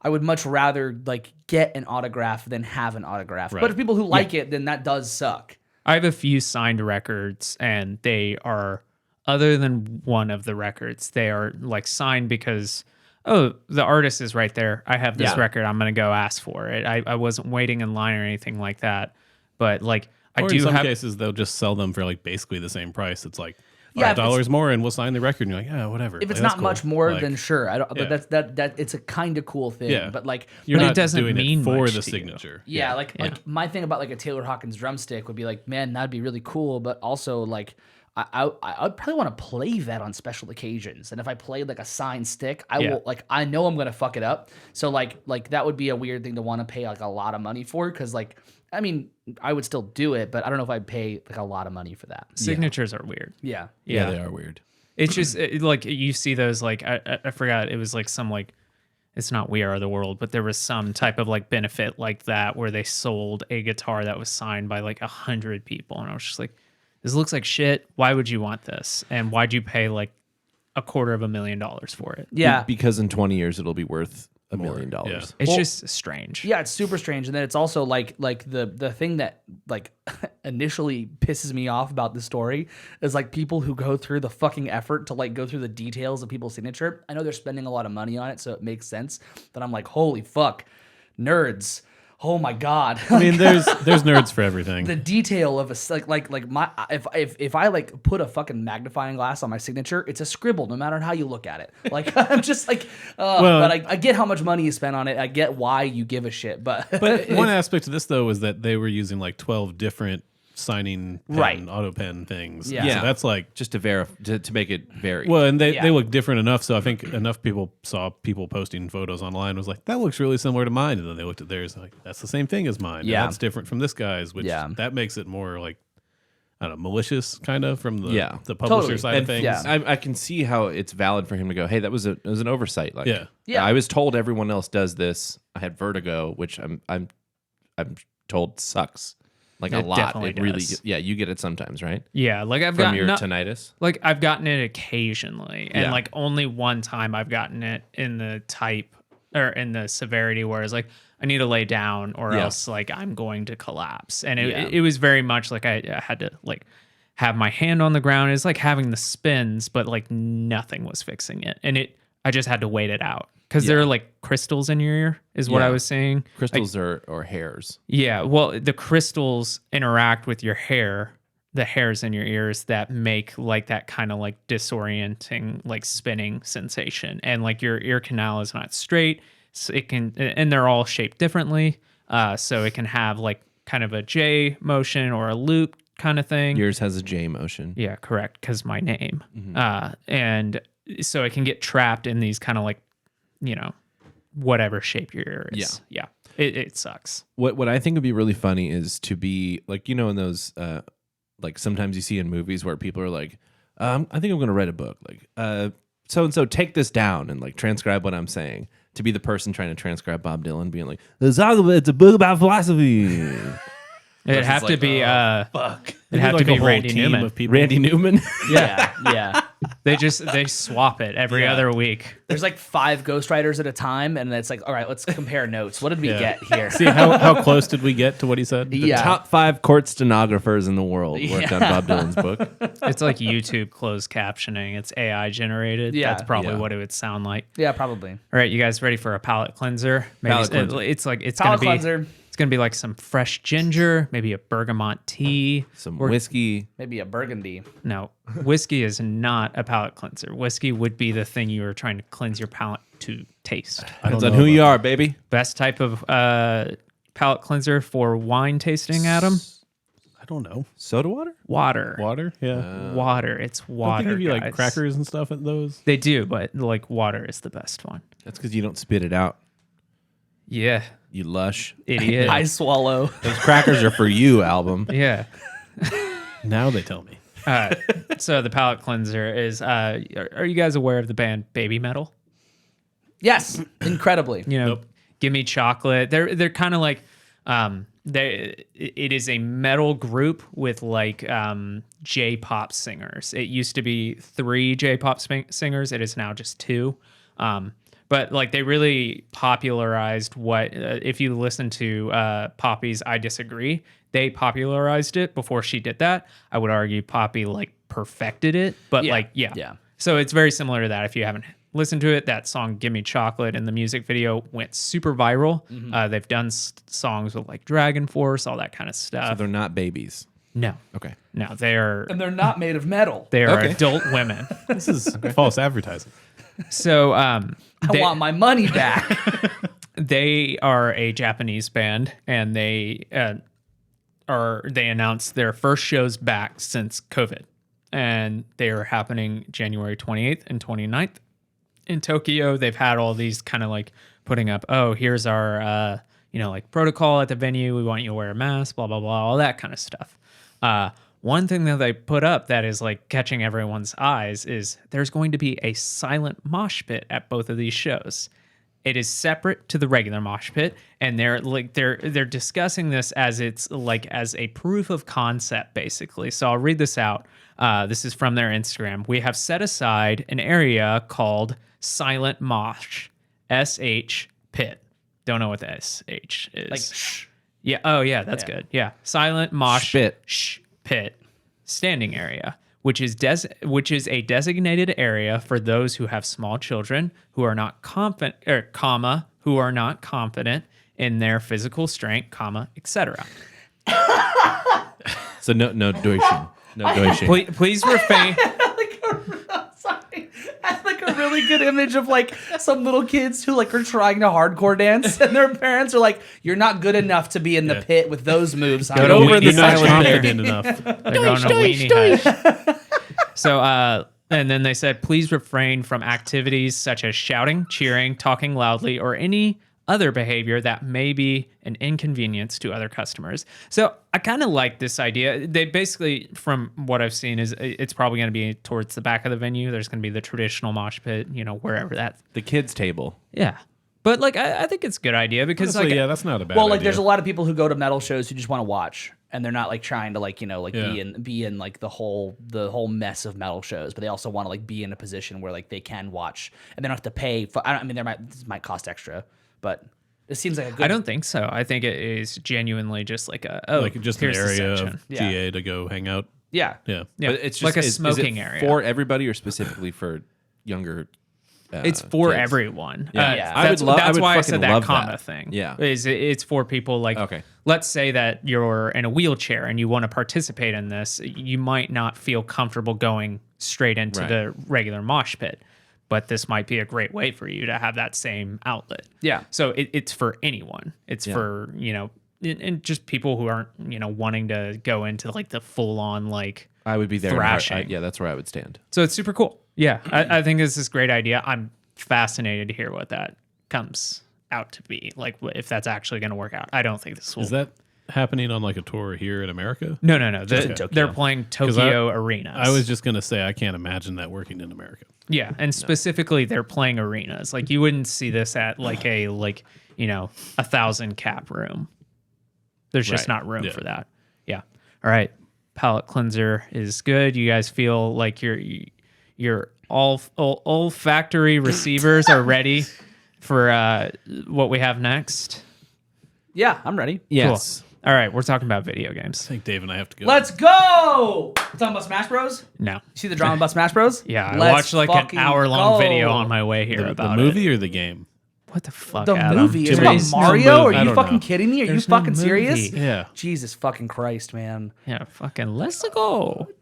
would much rather like get an autograph than have an autograph. Right. But if people who like it, then that does suck. I have a few signed records, and they are, other than one of the records, they are like signed because, oh, the artist is right there. I have this Yeah. record. I'm going to go ask for it. I wasn't waiting in line or anything like that. But like, I Or do in some have. cases they'll just sell them for like basically the same price. It's like Yeah, if $5 more and we'll sign the record. And you're like, yeah, whatever. If it's Like, that's not much cool. more, Like, then sure. I don't. yeah. But that it's a kind of cool thing. Yeah. But like you're But it not doesn't doing mean it for much the to you. signature. Yeah, Yeah. like my thing about like a Taylor Hawkins drumstick would be like, man, that'd be really cool, but also like I'd probably want to play that on special occasions. And if I played like a signed stick, I Yeah. will like I know I'm gonna fuck it up. So like that would be a weird thing to want to pay like a lot of money for, because like I mean I would still do it, but I don't know if I'd pay like a lot of money for that. Signatures are weird. Yeah. Yeah, they are weird. It's just like you see those like I forgot, it was like some like, it's not We Are the World, but there was some type of like benefit like that where they sold a guitar that was signed by like 100 people, and I was just like, this looks like shit. Why would you want this? And why'd you pay like $250,000 for it? Yeah. Because in 20 years it'll be worth $1 million. Yeah. It's Well, just strange. Yeah, it's super strange, and then it's also like the thing that like initially pisses me off about the story is like people who go through the fucking effort to like go through the details of people's signature. I know they're spending a lot of money on it, so it makes sense. But I'm like, holy fuck, nerds! Oh my god! I mean, there's nerds for everything. The detail of a like my if I like put a fucking magnifying glass on my signature, it's a scribble no matter how you look at it. Like I'm just like, but I get how much money you spent on it. I get why you give a shit, but But one aspect of this though is that they were using like 12 different signing pen, Right. auto pen things. Yeah. So that's like, Just to make it vary. well, and they Yeah. look different enough. So I think enough people saw people posting photos online was like, that looks really similar to mine. And then they looked at theirs like, that's the same thing as mine. And Yeah. that's different from this guy's, which Yeah. that makes it more like, I don't know, malicious kind of from the, Yeah. the publisher Totally. side of And things. yeah. I can see how it's valid for him to go, hey, it was an oversight. Like, Yeah. Yeah. I was told everyone else does this. I had vertigo, which I'm told sucks. Like a It lot. definitely It really, does. yeah, you get it sometimes, right? Yeah, like I've From gotten your not- tinnitus. like I've gotten it occasionally, and Yeah. like only one time I've gotten it in the type or in the severity where it's like I need to lay down or Yeah. else like I'm going to collapse. And Yeah. it was very much like I had to like have my hand on the ground. It's like having the spins, but like nothing was fixing it, and I just had to wait it out because there Yeah. are like crystals in your ear, is what I Yeah. was saying. Crystals or hairs. Yeah, well, the crystals interact with your hair, the hairs in your ears that make like that kind of like disorienting, like spinning sensation. And like your ear canal is not straight, so it can, and they're all shaped differently. So it can have like kind of a J motion or a loop kind of thing. Yours has a J motion. Yeah, correct, because my name. And so it can get trapped in these kind of like, you know, whatever shape your ear is. Yeah. It sucks. What I think would be really funny is to be like, you know, in those like sometimes you see in movies where people are like, I think I'm going to write a book. Like, so and so take this down and like transcribe what I'm saying. To be the person trying to transcribe Bob Dylan, being like, it's a book about philosophy. It'd have to like, be fuck. it'd have like to be a whole Randy team Newman. of people. Randy Newman. Yeah, yeah. They swap it every other week. There's like 5 ghostwriters at a time, and it's like, all right, let's compare notes. What did we Yeah. get here? See how close did we get to what he said? Yeah. Top 5 court stenographers in the world worked on Bob Dylan's book. It's like YouTube closed captioning. It's AI generated. Yeah. That's probably Yeah. what it would sound like. Yeah, probably. All right, you guys ready for a palate cleanser? Maybe Palate cleanser. It's like it's Palate gonna be cleanser. it's gonna be like some fresh ginger, maybe a bergamot tea. Some whiskey. Maybe a burgundy. No, whiskey is not a palate cleanser. Whiskey would be the thing you are trying to cleanse your palate to taste. Depends on who you are, baby. Best type of palate cleanser for wine tasting, Adam? I don't know. Soda water? Water. Water? Yeah. Water. It's Don't water. they give you like guys. crackers and stuff at those? They do, but like water is the best one. That's because you don't spit it out. Yeah. You lush. Idiot. I swallow. Those crackers are for you, album. Yeah. Now they tell me. So the palate cleanser is. Are you guys aware of the band Baby Metal? Yes, incredibly. You know, Nope. Give Me Chocolate. They're kind of like. It is a metal group with like J-pop singers. It used to be 3 J-pop singers. It is now just 2. But like they really popularized what if you listen to Poppy's I Disagree, they popularized it before she did that. I would argue Poppy like perfected it, but Yeah. So it's very similar to that. If you haven't listened to it, that song "Give Me Chocolate" and the music video went super viral. They've done songs with like Dragon Force, all that kind of So stuff. they're not babies. No, Okay. they are And they're not made of metal. they are adult women. This is false advertising. So I want my money back. they are a Japanese band, and they announced their first shows back since COVID, and they are happening January 28th and 29th in Tokyo. They've had all these kind of like putting up, oh, here's our like protocol at the venue. We want you to wear a mask, blah blah blah, all that kind of stuff. One thing that they put up that is like catching everyone's eyes is there's going to be a silent mosh pit at both of these shows. It is separate to the regular mosh pit, and they're discussing this as it's like as a proof of concept, basically. So I'll read this out. This is from their Instagram. We have set aside an area called Silent Mosh SH Pit. Don't know what the SH is. Like, shh. Yeah. Oh, yeah. That's good. Yeah. Silent Mosh Spit. Pit standing area, which is a designated area for those who have small children who are not confident, who are not confident in their physical strength, etc. So no duration. No duration. Please refrain. Sorry. That's like a really good image of like some little kids who like are trying to hardcore dance, and their parents are like, "You're not good enough to be in the pit with those moves." Go to over in the weenie hutch silent there. Confident enough. They're going to weenie hutch. So, and then they said, please refrain from activities such as shouting, cheering, talking loudly, or any other behavior that may be an inconvenience to other customers. So I kind of like this idea. They basically, from what I've seen, is it's probably going to be towards the back of the venue. There's going to be the traditional mosh pit, wherever that. The kids' table. Yeah. But like, I think it's a good idea because Honestly, like, yeah, that's not a bad Well, like idea. there's a lot of people who go to metal shows who just want to watch, and they're not like trying to like Yeah. be in like the whole mess of metal shows, but they also want to like be in a position where like they can watch and they don't have to pay for. This might cost extra, but it seems like a good. I don't think so. I think it is genuinely just like like just an here's the area section. of Yeah. GA to go hang out. Yeah. Yeah. Yeah, But it's just like a is it smoking area. for everybody or specifically for younger. It's for kids? everyone. Yeah. Yeah. I would love. That's I would why I fucking said that love comma that thing. Yeah. It's for people like. Okay. Let's say that you're in a wheelchair and you want to participate in this. You might not feel comfortable going straight into Right. the regular mosh pit, but this might be a great way for you to have that same outlet. Yeah. So it's for anyone. It's for and just people who aren't wanting to go into like the full on like. I would be there. Thrashing. Yeah, that's where I would stand. So it's super cool. Yeah, I think this is a great idea. I'm fascinated to hear what that comes out to be. Like, if that's actually going to work out. I don't think this will. Is that happening on like a tour here in America? No. in Tokyo. They're playing Tokyo arenas. I was just going to say, I can't imagine that working in America. Yeah, and specifically, they're playing arenas. Like, you wouldn't see this at like a 1,000 cap room. There's just Right. not room Yeah. for that. Yeah. All right. Palate cleanser is good. You guys feel like your olfactory receivers are ready for what we have next. Yeah, I'm ready. Yes. Cool. All right, we're talking about video games. I think Dave and I have to go. Let's go. We're talking about Smash Bros. No. You see the drama about Smash Bros? Yeah, I Let's watched like an fucking hour-long go. video on my way here the about movie or the game? it. What the fuck, The Adam? movie is Today's about Mario? movie. Are I you don't fucking know. kidding me? Are There's you no fucking serious? movie. Yeah. Jesus fucking Christ, man. Yeah, fucking let's go. But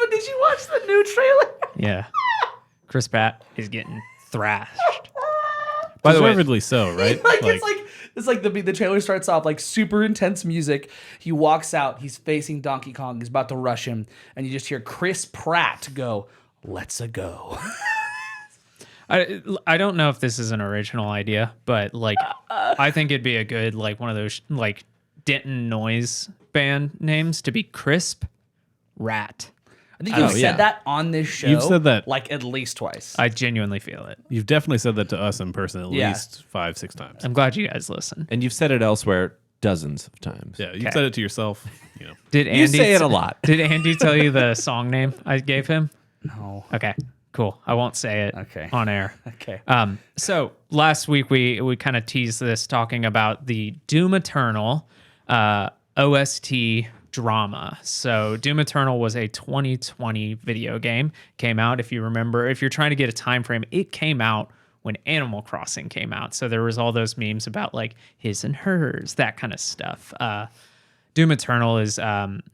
did you watch the new trailer? Yeah. Chris Pratt is getting thrashed. By the way, Deservedly so, right? It's like It's like the trailer starts off like super intense music. He walks out. He's facing Donkey Kong. He's about to rush him, and you just hear Chris Pratt go, "Let's-a go." I don't know if this is an original idea, but like I think it'd be a good like one of those like Denton noise band names to be Crisp Rat. I think you've yeah. said that on this show. You've said that. like at least twice. I genuinely feel it. You've definitely said that to us in person at Yeah. least 5-6 times. I'm glad you guys listen. And you've said it elsewhere dozens of times. Yeah, you've Okay. said it to yourself. You know, Did Andy You say it a lot. Did Andy tell you the song name I gave him? No. Okay, cool. I won't say it Okay. on air. Okay. So last week we kind of teased this talking about the Doom Eternal OST drama. So Doom Eternal was a 2020 video game. Came out, if you remember, if you're trying to get a time frame, it came out when Animal Crossing came out. So there was all those memes about like his and hers, that kind of stuff. Doom Eternal is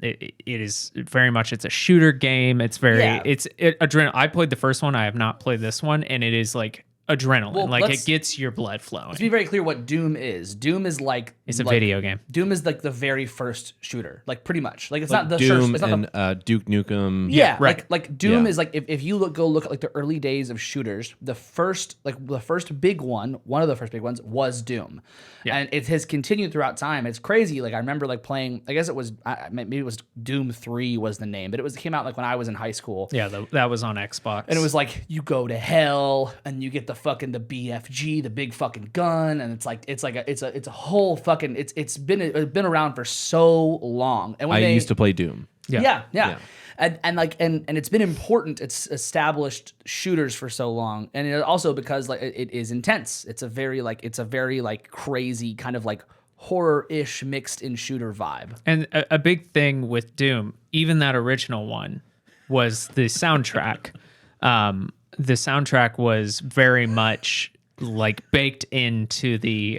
it is very much, it's a shooter game. It's very adrenaline. I played the first one. I have not played this one, and it is like adrenaline. Well, like let's- it gets your blood flowing. To be very clear, what Doom is. Doom is like It's a like- video game. Doom is like the very first shooter, like pretty much. Like it's Like not the Doom first. It's not and the, Duke Nukem. yeah, right. Like Doom Yeah. is like if you go look at like the early days of shooters, the first big one of the first big ones was Doom, and it has continued throughout time. It's crazy. Like I remember like playing. I guess it was maybe it was Doom 3 was the name, but it came out like when I was in high school. Yeah, that was on Xbox. And it was like you go to hell and you get the BFG, the big fucking gun, and it's a whole fucking it's been around for so long. And when I they used to play Doom. yeah. Yeah. And it's been important. It's established shooters for so long, and it also because like it is intense. It's a very crazy kind of like horror-ish mixed in shooter vibe. And a big thing with Doom, even that original one, was the soundtrack. The soundtrack was very much like baked into the.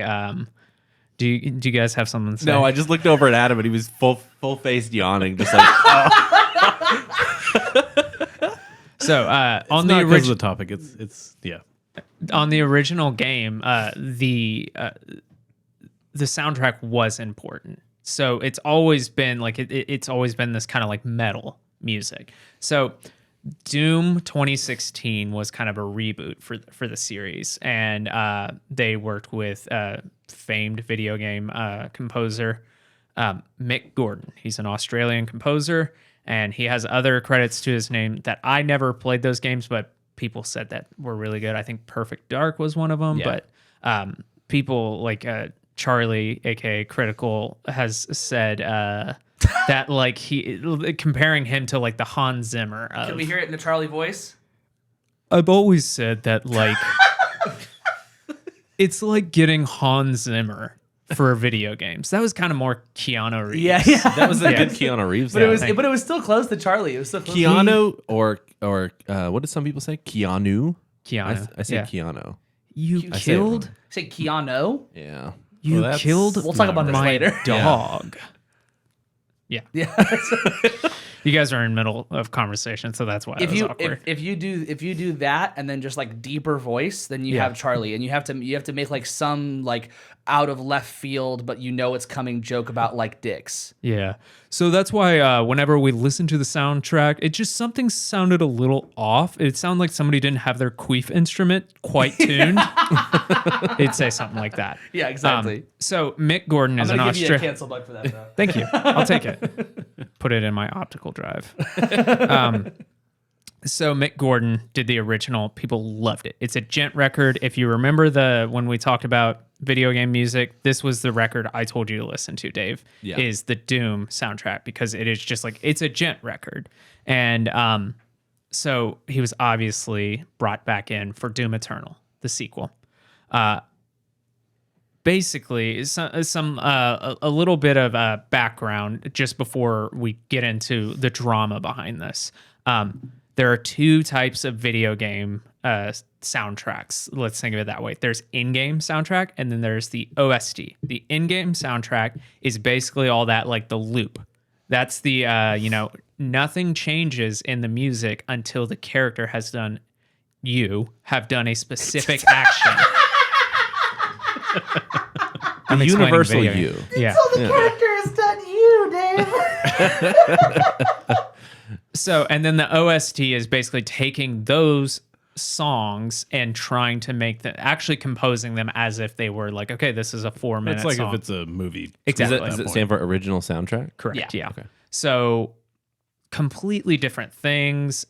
Do you guys have something to say? No, I just looked over at Adam and he was full faced yawning, just like So on the not because of original the topic. It's yeah. on the original game, the soundtrack was important. So it's always been like it's always been this kind of like metal music. So Doom 2016 was kind of a reboot for the series, and they worked with famed video game composer Mick Gordon. He's an Australian composer, and he has other credits to his name that I never played those games, but people said that were really good. I think Perfect Dark was one of them, Yeah. but people like Charlie, aka Critical, has said that like he comparing him to like the Hans Zimmer of. Can we hear it in the Charlie voice? I've always said that like it's like getting Hans Zimmer for video games. That was kind of more Keanu Reeves. Yeah. that was a Yeah. good Keanu Reeves. But it was sound. but it was still close to Charlie. It was still close Keanu or what did some people say? Keanu. Keanu. I say yeah. Keanu. You I say it wrong. killed. Say Keanu. Yeah. You Well, that's- killed. We'll talk about this my later. dog. Yeah. Yeah. You guys are in the middle of conversation, so that's why it was awkward. if you do that and then just like deeper voice, then you Yeah. have Charlie, and you have to make like some like out of left field, but you know it's coming joke about like dicks. Yeah. So that's why whenever we listen to the soundtrack, it just something sounded a little off. It sounded like somebody didn't have their queef instrument quite tuned. It'd say something like that. Yeah, exactly. So Mick Gordon is I'm an gonna give you a Australian. cancel bug for that though. Thank you. I'll take it. Put it in my optical drive. So Mick Gordon did the original. People loved it. It's a gent record. If you remember when we talked about video game music, this was the record I told you to listen to, Dave. Yeah. Is the Doom soundtrack, because it is just like it's a gent record. And so he was obviously brought back in for Doom Eternal, the sequel. Basically, a little bit of background just before we get into the drama behind this. There are two types of video game soundtracks. Let's think of it that way. There's in-game soundtrack, and then there's the OST. The in-game soundtrack is basically all that, like the loop. That's the nothing changes in the music until the character have done a specific action. I'm explaining universal video you. game. Yeah. So the character is done you, Dave. So, and then the OST is basically taking those songs and trying to make them, actually composing them as if they were like, okay, this is a 4-minute It's like song. if it's a movie. Exactly. Does it stand for original soundtrack? Correct. Yeah. Yeah. Okay. So completely different things.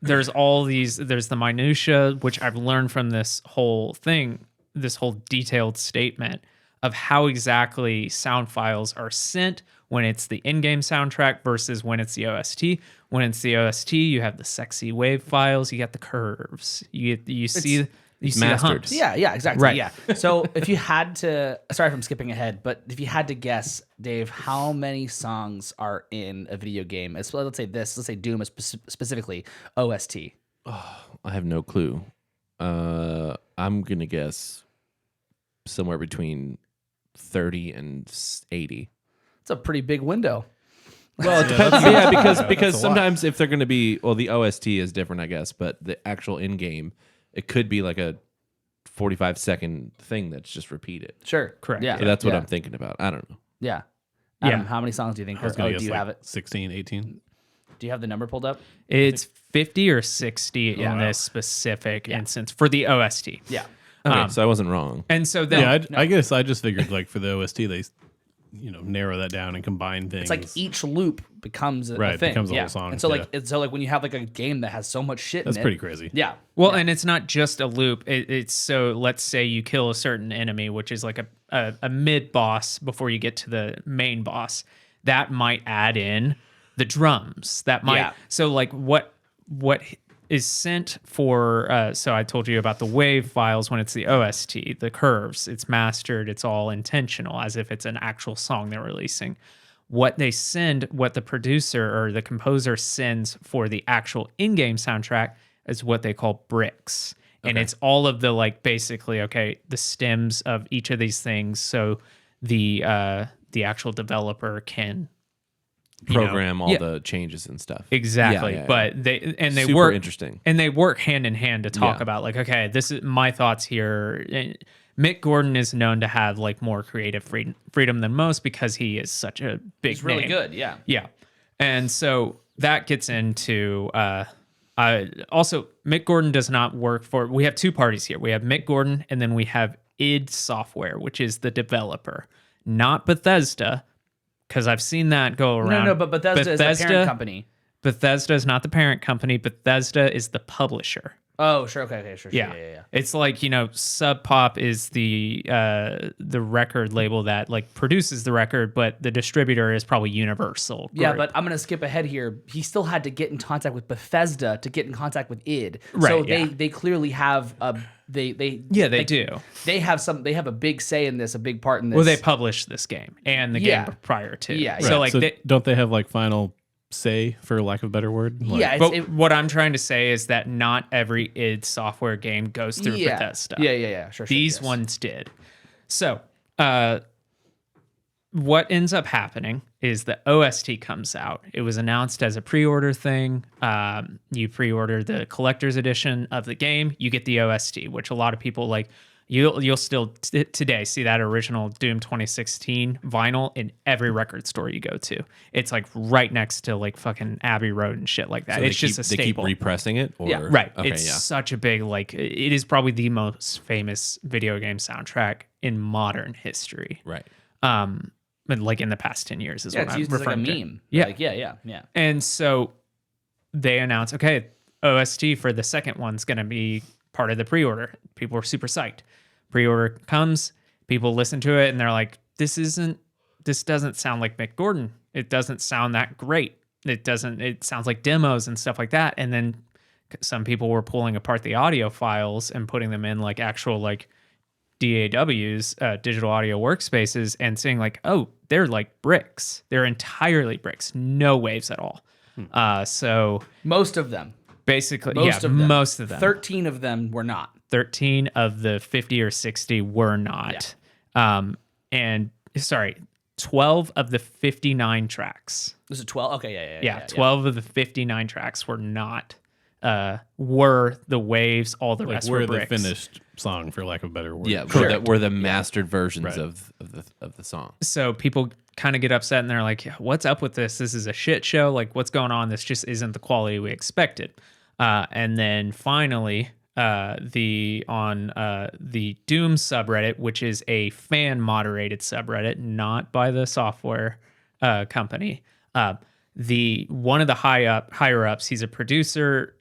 There's the minutia, which I've learned from this whole thing, this whole detailed statement of how exactly sound files are sent when it's the in-game soundtrack versus when it's the OST. When it's the OST, you have the sexy wave files, you got the curves, you see the mastered. humps. Yeah, exactly. Right. Yeah. So if you had to, sorry if I'm skipping ahead, but if you had to guess, Dave, how many songs are in a video game? Let's say Doom specifically OST. I have no clue. I'm gonna guess somewhere between 30 and 80. It's a pretty big window. Well, it depends. Yeah, because that's a lot. sometimes if they're going to be, well, the OST is different, I guess, but the actual in game, it could be like a 45-second thing that's just repeated. Sure. Correct. Yeah. So that's what yeah. I'm thinking about. I don't know. Yeah. Adam, Yeah. how many songs do you think? I was gonna guess do you like have it? 16, 18. Do you have the number pulled up? It's 50 or 60 in wow. this specific instance for the OST. Yeah. Okay, so I wasn't wrong. And so then Yeah, I guess I just figured like for the OST they, narrow that down and combine things. It's like each loop becomes a Right, thing. becomes a yeah. whole song, And so yeah. so when you have like a game that has so much shit That's in it. pretty crazy. Yeah. Well, and it's not just a loop. It's so let's say you kill a certain enemy, which is like a mid boss before you get to the main boss. That might add in the drums. That might Yeah. so like what is sent for. So I told you about the wave files when it's the OST, the curves. It's mastered. It's all intentional, as if it's an actual song they're releasing. What they send, what the producer or the composer sends for the actual in-game soundtrack is what they call bricks. And it's all of the like basically, okay, the stems of each of these things. So the actual developer can Program all yeah. the changes and stuff. exactly. Yeah, yeah, yeah. But they Super work interesting. and they work hand in hand to talk Yeah. about like, okay, this is my thoughts here. And Mick Gordon is known to have like more creative freedom than most because he is such a big It's really name. good. Yeah. Yeah. And so that gets into also Mick Gordon does not work for, we have two parties here. We have Mick Gordon and then we have id Software, which is the developer, not Bethesda, because I've seen that go around. No, but Bethesda is the parent company. Bethesda is not the parent company. Bethesda is the publisher. Oh, sure. Okay, sure. Yeah. Yeah. It's like, Sub Pop is the record label that like produces the record, but the distributor is probably Universal. Yeah, Group. but I'm gonna skip ahead here. He still had to get in contact with Bethesda to get in contact with id. Right, So yeah. they clearly have they do. They have a big say in this, a big part in this. Well, they published this game and the Yeah. game prior to. Yeah, So yeah. like, so don't they have like final say, for lack of a better word? Like, yeah, but what I'm trying to say is that not every id Software game goes through yeah. Bethesda. Yeah. Sure. These yes. ones did. So, what ends up happening is the OST comes out. It was announced as a pre-order thing. You pre-order the collector's edition of the game, you get the OST, which a lot of people like. You'll still today see that original Doom 2016 vinyl in every record store you go to. It's like right next to like fucking Abbey Road and shit like that. So It's just a they keep staple. repressing it? Or? Yeah, Right. Okay, It's yeah. such a big, like, it is probably the most famous video game soundtrack in modern history. Right. But like in the past 10 years is Yeah, what it's I'm used as like a referring to. meme. Yeah. Like, yeah. And so they announced, okay, OST for the second one's going to be part of the pre-order. People were super psyched. Pre-order comes, people listen to it, and they're like, this doesn't sound like Mick Gordon. It doesn't sound that great. It sounds like demos and stuff like that. And then some people were pulling apart the audio files and putting them in like actual like DAWs, digital audio workspaces, and saying like, oh, they're like bricks. They're entirely bricks, no waves at all. So Most of them. basically, Most of them. most of them. 13 of them were not. 13 of the 50 or 60 were not. And sorry, 12 of the 59 tracks. Was it 12? Okay, yeah. 12 of the 59 tracks were not were the waves, all the Like rest we're were the bricks. finished song, for lack of a better word. Yeah, Sure. we're the mastered versions Right. of the song. So people kind of get upset and they're like, what's up with this? This is a shit show. Like, what's going on? This just isn't the quality we expected. And then finally, the Doom subreddit, which is a fan moderated subreddit, not by the software company. One of the higher ups, he's a producer,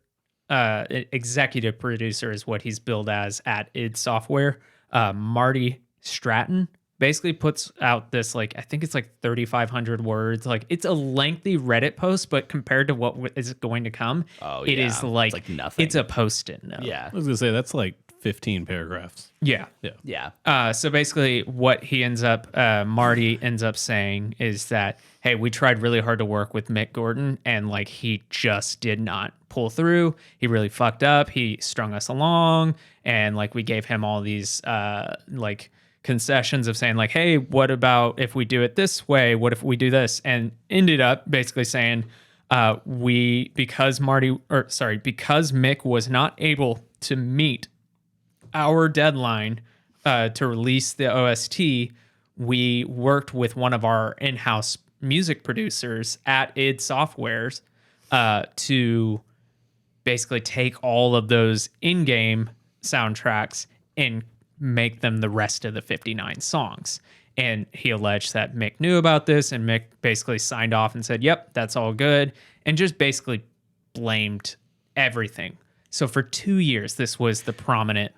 executive producer is what he's billed as at id Software. Marty Stratton basically puts out this, like, I think it's like 3,500 words. Like, it's a lengthy Reddit post, but compared to what is going to come, it is It's like, like nothing. it's a post-it note. Yeah. I was gonna say that's like 15 paragraphs. Yeah. Yeah. So basically, what Marty ends up saying is that, hey, we tried really hard to work with Mick Gordon, and like he just did not pull through. He really fucked up. He strung us along, and like we gave him all these like concessions of saying like, hey, what about if we do it this way? What if we do this? And ended up basically saying because Mick was not able to meet our deadline to release the OST, we worked with one of our in-house music producers at id Softwares to basically take all of those in-game soundtracks and make them the rest of the 59 songs. And he alleged that Mick knew about this, and Mick basically signed off and said, yep, that's all good, and just basically blamed everything. So for 2 years, this was the prominent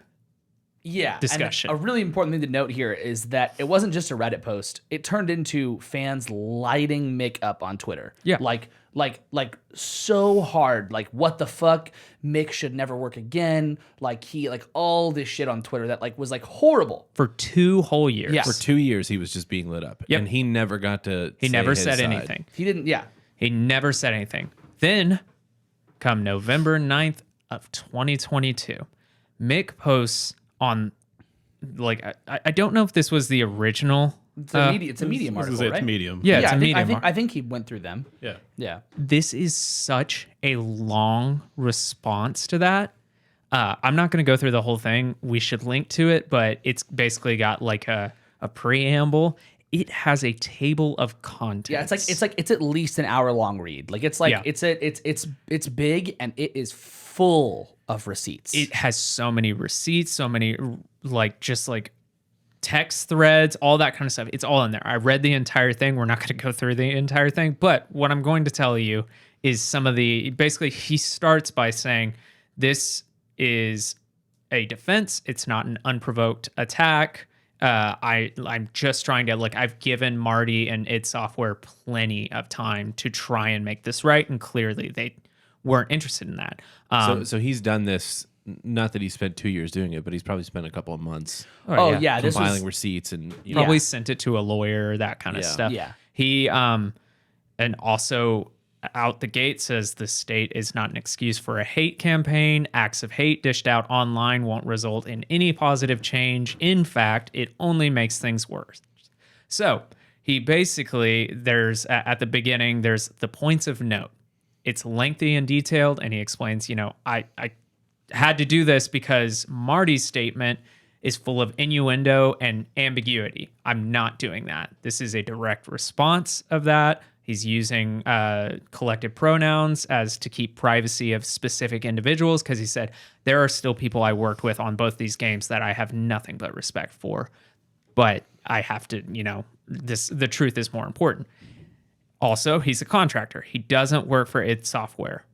discussion. And a really important thing to note here is that it wasn't just a Reddit post. It turned into fans lighting Mick up on Twitter. Yeah. Like so hard. Like, what the fuck? Mick should never work again. Like all this shit on Twitter that like was like horrible. For 2 whole years. Yeah. For 2 years, he was just being lit up, Yep. and he never got to. He say never his said side. anything. He didn't, yeah. He never said anything. Then, come November 9th of 2022, Mick posts on, like, I don't know if this was the original. It's a Medium I was article, gonna say right? it's Medium. Yeah, it's a Medium. I think he went through them. Yeah. Yeah. This is such a long response to that. I'm not going to go through the whole thing. We should link to it, but it's basically got like a preamble. It has a table of contents. Yeah, it's at least an hour long read. Like it's like Yeah. it's big and it is full of receipts. It has so many receipts, so many like just like text threads, all that kind of stuff. It's all in there. I read the entire thing. We're not going to go through the entire thing, but what I'm going to tell you is some of the, basically he starts by saying this is a defense. It's not an unprovoked attack. I'm just trying to, like, I've given Marty and id Software plenty of time to try and make this right, and clearly they weren't interested in that. So he's done this. Not that he spent 2 years doing it, but he's probably spent a couple of months oh yeah, this compiling was receipts and Probably Yeah. sent it to a lawyer, that kind of Yeah. stuff. Yeah. He and also out the gate says the state is not an excuse for a hate campaign. Acts of hate dished out online won't result in any positive change. In fact, it only makes things worse. So he basically, there's at the beginning, there's the points of note. It's lengthy and detailed, and he explains, I had to do this because Marty's statement is full of innuendo and ambiguity. I'm not doing that. This is a direct response of that. He's using collective pronouns as to keep privacy of specific individuals, because he said there are still people I worked with on both these games that I have nothing but respect for, but I have to, the truth is more important. Also, he's a contractor. He doesn't work for id Software.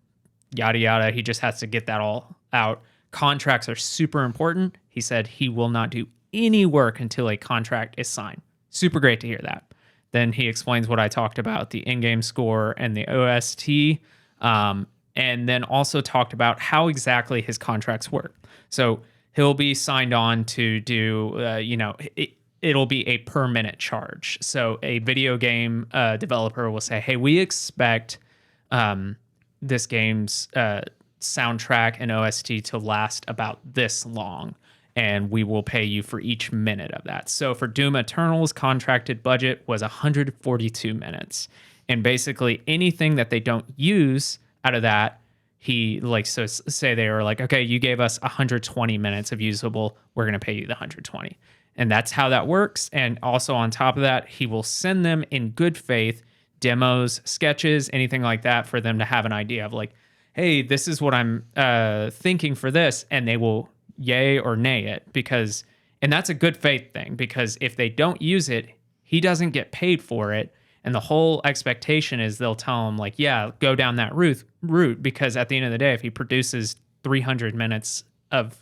Yada, yada. He just has to get that all out. Contracts are super important. He said he will not do any work until a contract is signed. Super great to hear that. Then he explains what I talked about, the in-game score and the OST, and then also talked about how exactly his contracts work. So he'll be signed on to do, it'll be a per minute charge. So a video game developer will say, hey, we expect this game's soundtrack and OST to last about this long, and we will pay you for each minute of that. So for Doom Eternal's contracted budget was 142 minutes. And basically anything that they don't use out of that he like, so say they were like, okay, you gave us 120 minutes of usable, we're going to pay you the 120. And that's how that works. And also on top of that, he will send them in good faith demos, sketches, anything like that for them to have an idea of like, hey, this is what I'm thinking for this. And they will yay or nay it because, and that's a good faith thing, because if they don't use it, he doesn't get paid for it. And the whole expectation is they'll tell him like, yeah, go down that route, because at the end of the day, if he produces 300 minutes of,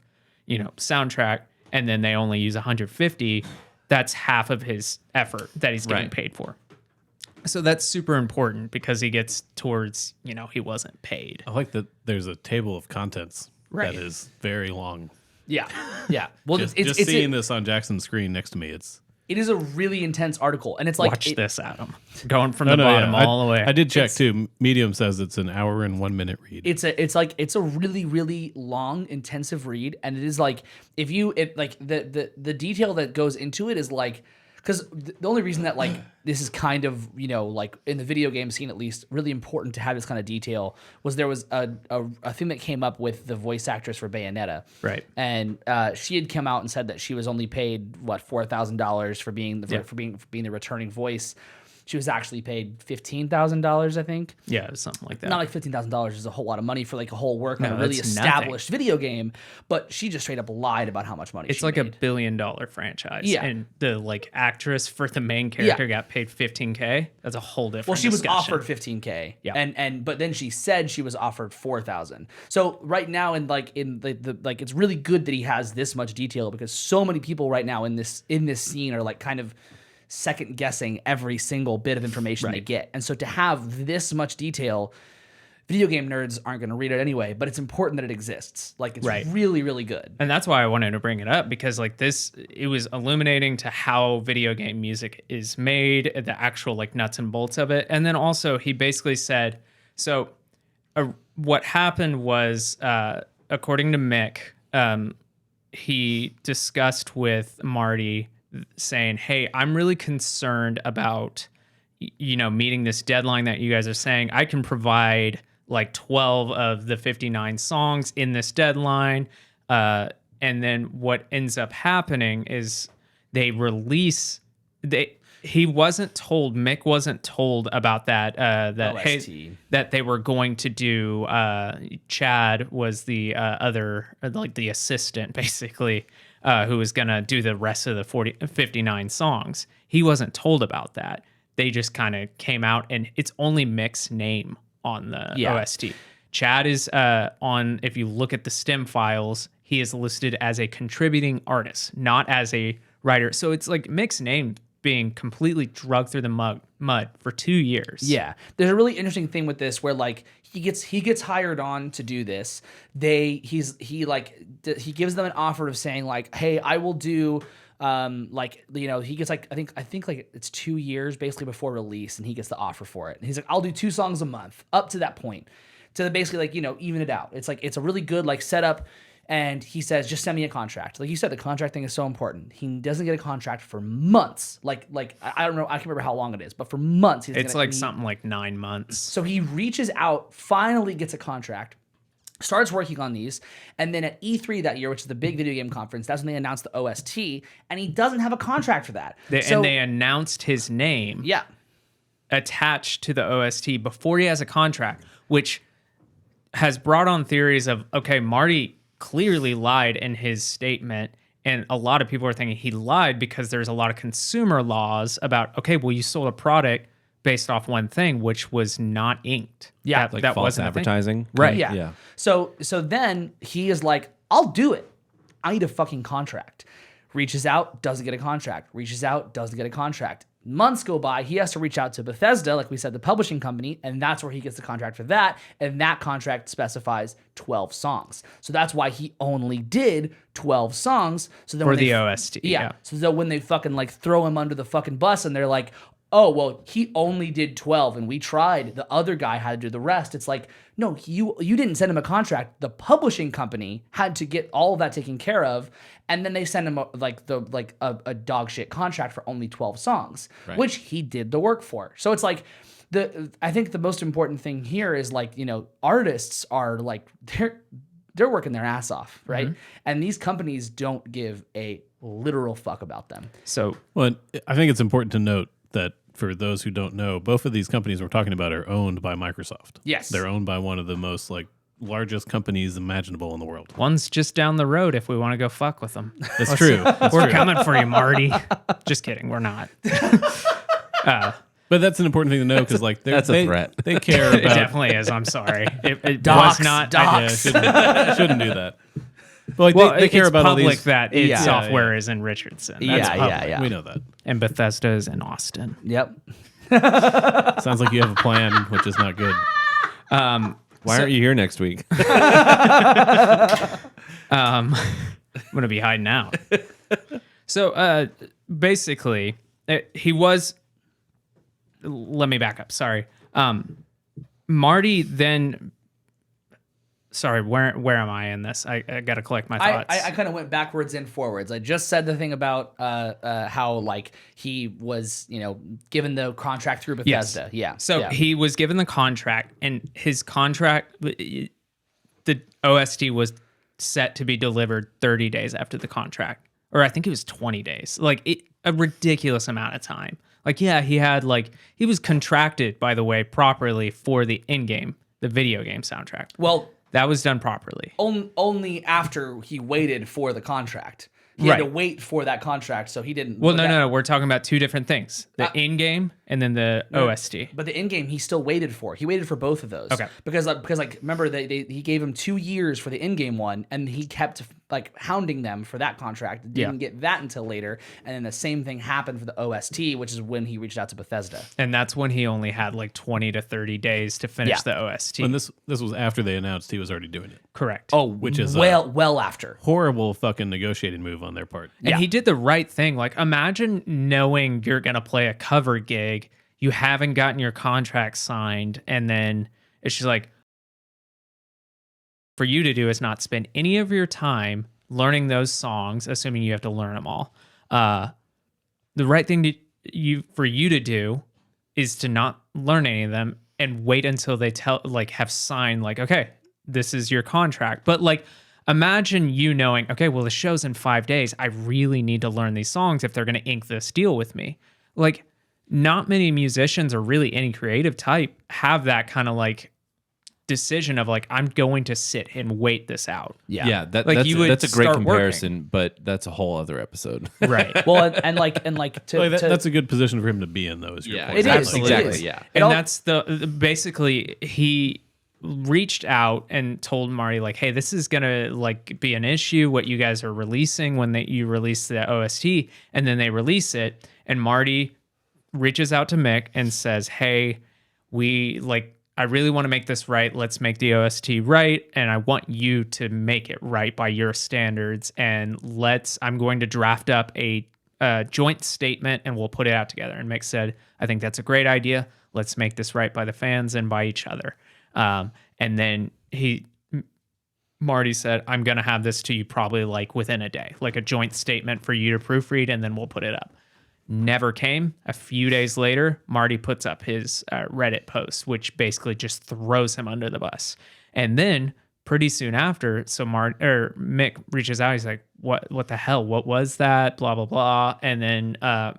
soundtrack and then they only use 150, that's half of his effort that he's getting paid for. So that's super important because he gets towards, he wasn't paid. I like that there's a table of contents that is very long. Yeah. Yeah. Well, Just seeing this on Jackson's screen next to me, it is a really intense article, and it's like watch this, Adam. Going from the bottom all the way. I did check too. Medium says it's an hour and 1 minute read. It's a really, really long, intensive read, and it is like the detail that goes into it is like, because the only reason that like this is kind of like in the video game scene at least really important to have this kind of detail was there was a thing that came up with the voice actress for Bayonetta, right? And she had come out and said that she was only paid $4,000 for being the returning voice. She was actually paid $15,000, I think. Yeah, something like that. Not like $15,000 is a whole lot of money for like a whole work on a really established video game, but she just straight up lied about how much money it's she like made. $1 billion franchise. Yeah. And the like actress for the main character got paid $15K. That's a whole different Well, she was discussion. offered $15K. Yeah. But then she said she was offered $4,000. So right now in the it's really good that he has this much detail, because so many people right now in this scene are like kind of second guessing every single bit of information they get. And so to have this much detail, video game nerds aren't going to read it anyway, but it's important that it exists. Like, it's really, really good. And that's why I wanted to bring it up, because like it was illuminating to how video game music is made, the actual like nuts and bolts of it. And then also he basically said, so what happened was, according to Mick, he discussed with Marty saying, hey, I'm really concerned about, meeting this deadline that you guys are saying. I can provide like 12 of the 59 songs in this deadline. And then what ends up happening is Mick wasn't told about that, that they were going to do, Chad was the other, like the assistant basically, who was going to do the rest of the 59 songs. He wasn't told about that. They just kind of came out, and it's only Mick's name on the OST. Chad is on, if you look at the stem files, he is listed as a contributing artist, not as a writer. So it's like Mick's name being completely drugged through the mud for 2 years. Yeah. There's a really interesting thing with this where like he gets hired on to do this. He gives them an offer of saying like, hey, I will do he gets like I think like it's 2 years basically before release, and he gets the offer for it. And he's like, I'll do 2 songs a month up to that point, to basically like even it out. It's like it's a really good like setup. And he says, just send me a contract. Like you said, the contract thing is so important. He doesn't get a contract for months. Like I don't know, I can't remember how long it is, but for months. Something like 9 months. So he reaches out, finally gets a contract, starts working on these, and then at E3 that year, which is the big video game conference, that's when they announced the OST, and he doesn't have a contract for that. And they announced his name attached to the OST before he has a contract, which has brought on theories of, okay, Marty clearly lied in his statement, and a lot of people are thinking he lied because there's a lot of consumer laws about, okay, well, you sold a product based off one thing, which was not inked. Yeah, like that false wasn't advertising, right? Yeah. So then he is like, I'll do it. I need a fucking contract. Reaches out, doesn't get a contract. Reaches out, doesn't get a contract. Months go by, he has to reach out to Bethesda, like we said, the publishing company, and that's where he gets the contract for that, and that contract specifies 12 songs. So that's why he only did 12 songs. So then for the OST. Yeah. So when they fucking like throw him under the fucking bus and they're like, oh, well, he only did 12 and we tried. The other guy had to do the rest. It's like, no, you didn't send him a contract. The publishing company had to get all of that taken care of. And then they send him a dog shit contract for only 12 songs, which he did the work for. So it's like, I think the most important thing here is like, artists are like they're working their ass off, right? And these companies don't give a literal fuck about them. So Well, I think it's important to note that for those who don't know, both of these companies we're talking about are owned by Microsoft. Yes. They're owned by one of the most largest companies imaginable in the world. one's just down the road if we want to go fuck with them. That's true. That's We're true. coming for you, Marty. Just kidding. We're not. But that's an important thing to know because that's a threat. They care It about. definitely is. I'm sorry. It Docs, was not. docs. Yeah, shouldn't do that. But Well, they care it's about all public these. that its Yeah. software is in Richardson. That's Yeah, public. yeah. We know that. And Bethesda is in Austin. Yep. Sounds like you have a plan, which is not good. Why aren't you here next week? I'm gonna be hiding out. So basically, he was. Let me back up. Sorry, Marty. Then, sorry. Where am I in this? I got to collect my thoughts. I kind of went backwards and forwards. I just said the thing about how like he was, given the contract through Bethesda. Yeah. So yeah. he was given the contract, and his contract, the OST was set to be delivered 30 days after the contract, or I think it was 20 days, a ridiculous amount of time. He was contracted, by the way, properly for the the video game soundtrack. Well, That was done properly. only after he waited for the contract. He had to Right. wait for that contract, so he didn't. Well, no. We're talking about two different things: the in-game and then the OST. But the in-game he still waited for. He waited for both of those. Okay. Because remember he gave him 2 years for the in-game one, and he kept hounding them for that contract. Didn't get that until later, and then the same thing happened for the OST, which is when he reached out to Bethesda. And that's when he only had 20 to 30 days to finish the OST. When this was after they announced he was already doing it. Correct. Oh, Which is well after. Horrible fucking negotiating move on their part. And he did the right thing. Imagine knowing you're going to play a cover gig, you haven't gotten your contract signed, and then it's just for you to do is not spend any of your time learning those songs, assuming you have to learn them all. The right thing for you to do is to not learn any of them and wait until they have signed, okay, this is your contract. But imagine you knowing, okay, well, the show's in 5 days. I really need to learn these songs if they're going to ink this deal with me. Not many musicians or really any creative type have that kind of decision of I'm going to sit and wait this out. Yeah, that's you would that's a great start comparison, but that's a whole other episode. Right. Well, that's a good position for him to be in, though. Is your Yeah, point. It is. absolutely. It is. Yeah. And that's basically he reached out and told Marty hey, this is gonna be an issue what you guys are releasing when you release the OST, and then they release it, and Marty reaches out to Mick and says, hey, I really want to make this right. Let's make the OST right, and I want you to make it right by your standards, and I'm going to draft up a joint statement and we'll put it out together. And Mick said, I think that's a great idea. Let's make this right by the fans and by each other. And then Marty said, I'm going to have this to you probably within a day, a joint statement for you to proofread, and then we'll put it up. Never came. A few days later, Marty puts up his Reddit post, which basically just throws him under the bus. And then pretty soon after, Mick reaches out. He's like, what the hell? What was that? Blah, blah, blah. And then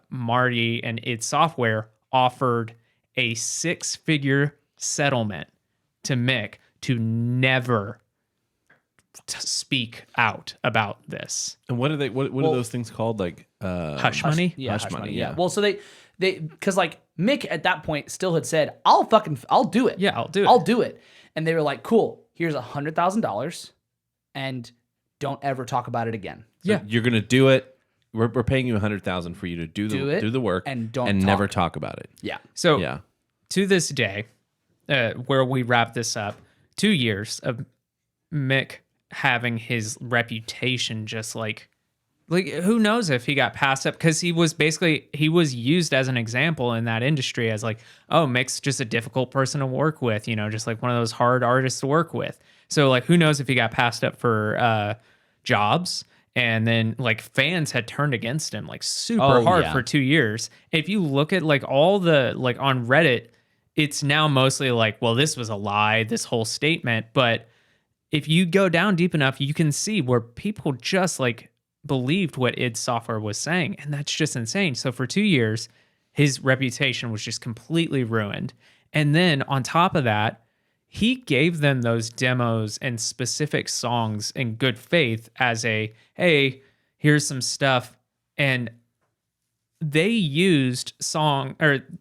Marty and id Software offered a 6-figure settlement to Mick to never speak out about this. And what are they? What are those things called? Hush money? Yeah, Hush money, yeah. Well, so they because Mick at that point still had said, I'll do it. Yeah, I'll do it. I'll do it. And they were like, cool, here's $100,000 and don't ever talk about it again. Yeah. You're gonna do it. We're paying you $100,000 for you to do the work and don't never talk about it. Yeah. So Yeah. to this day, where we wrap this up, 2 years of Mick having his reputation just who knows if he got passed up, because he was used as an example in that industry as oh, Mick's just a difficult person to work with, just one of those hard artists to work with. So who knows if he got passed up for jobs. And then fans had turned against him super hard for 2 years. If you look at all the on Reddit, it's now mostly like, well, this was a lie, this whole statement. But if you go down deep enough, you can see where people just like believed what id Software was saying. And that's just insane. So for 2 years, his reputation was just completely ruined. And then on top of that, he gave them those demos and specific songs in good faith as a, hey, here's some stuff. And they used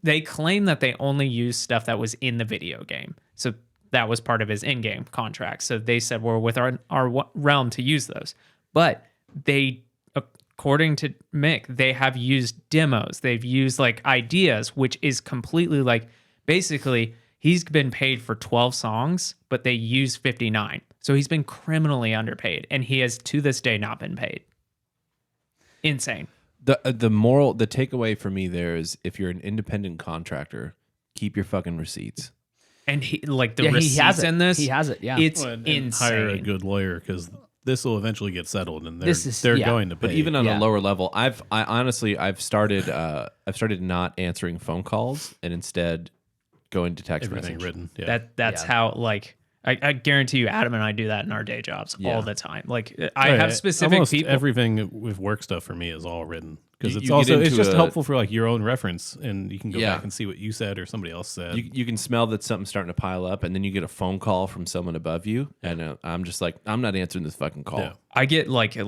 they claim that they only used stuff that was in the video game. So that was part of his in-game contract. So they said, we're with our realm to use those. But they, according to Mick, they have used demos. They've used like ideas, which is completely like, basically, he's been paid for 12 songs, but they used 59. So he's been criminally underpaid, and he has to this day not been paid. Insane. The takeaway for me there is, if you're an independent contractor, keep your fucking receipts. And he like the receipts in this. He has it. Yeah, it's and insane. hire a good lawyer, because this will eventually get settled, and they're going to pay. But even on a lower level, I've started not answering phone calls and instead going to text everything message. written. Yeah. That's how like. I guarantee you, Adam and I do that in our day jobs all the time. Like I have specific almost people. Everything with work stuff for me is all written, because it's You get into just helpful for like your own reference, and you can go back and see what you said or somebody else said. You can smell that something's starting to pile up, and then you get a phone call from someone above you, and I'm just like, I'm not answering this fucking call. Yeah. I get like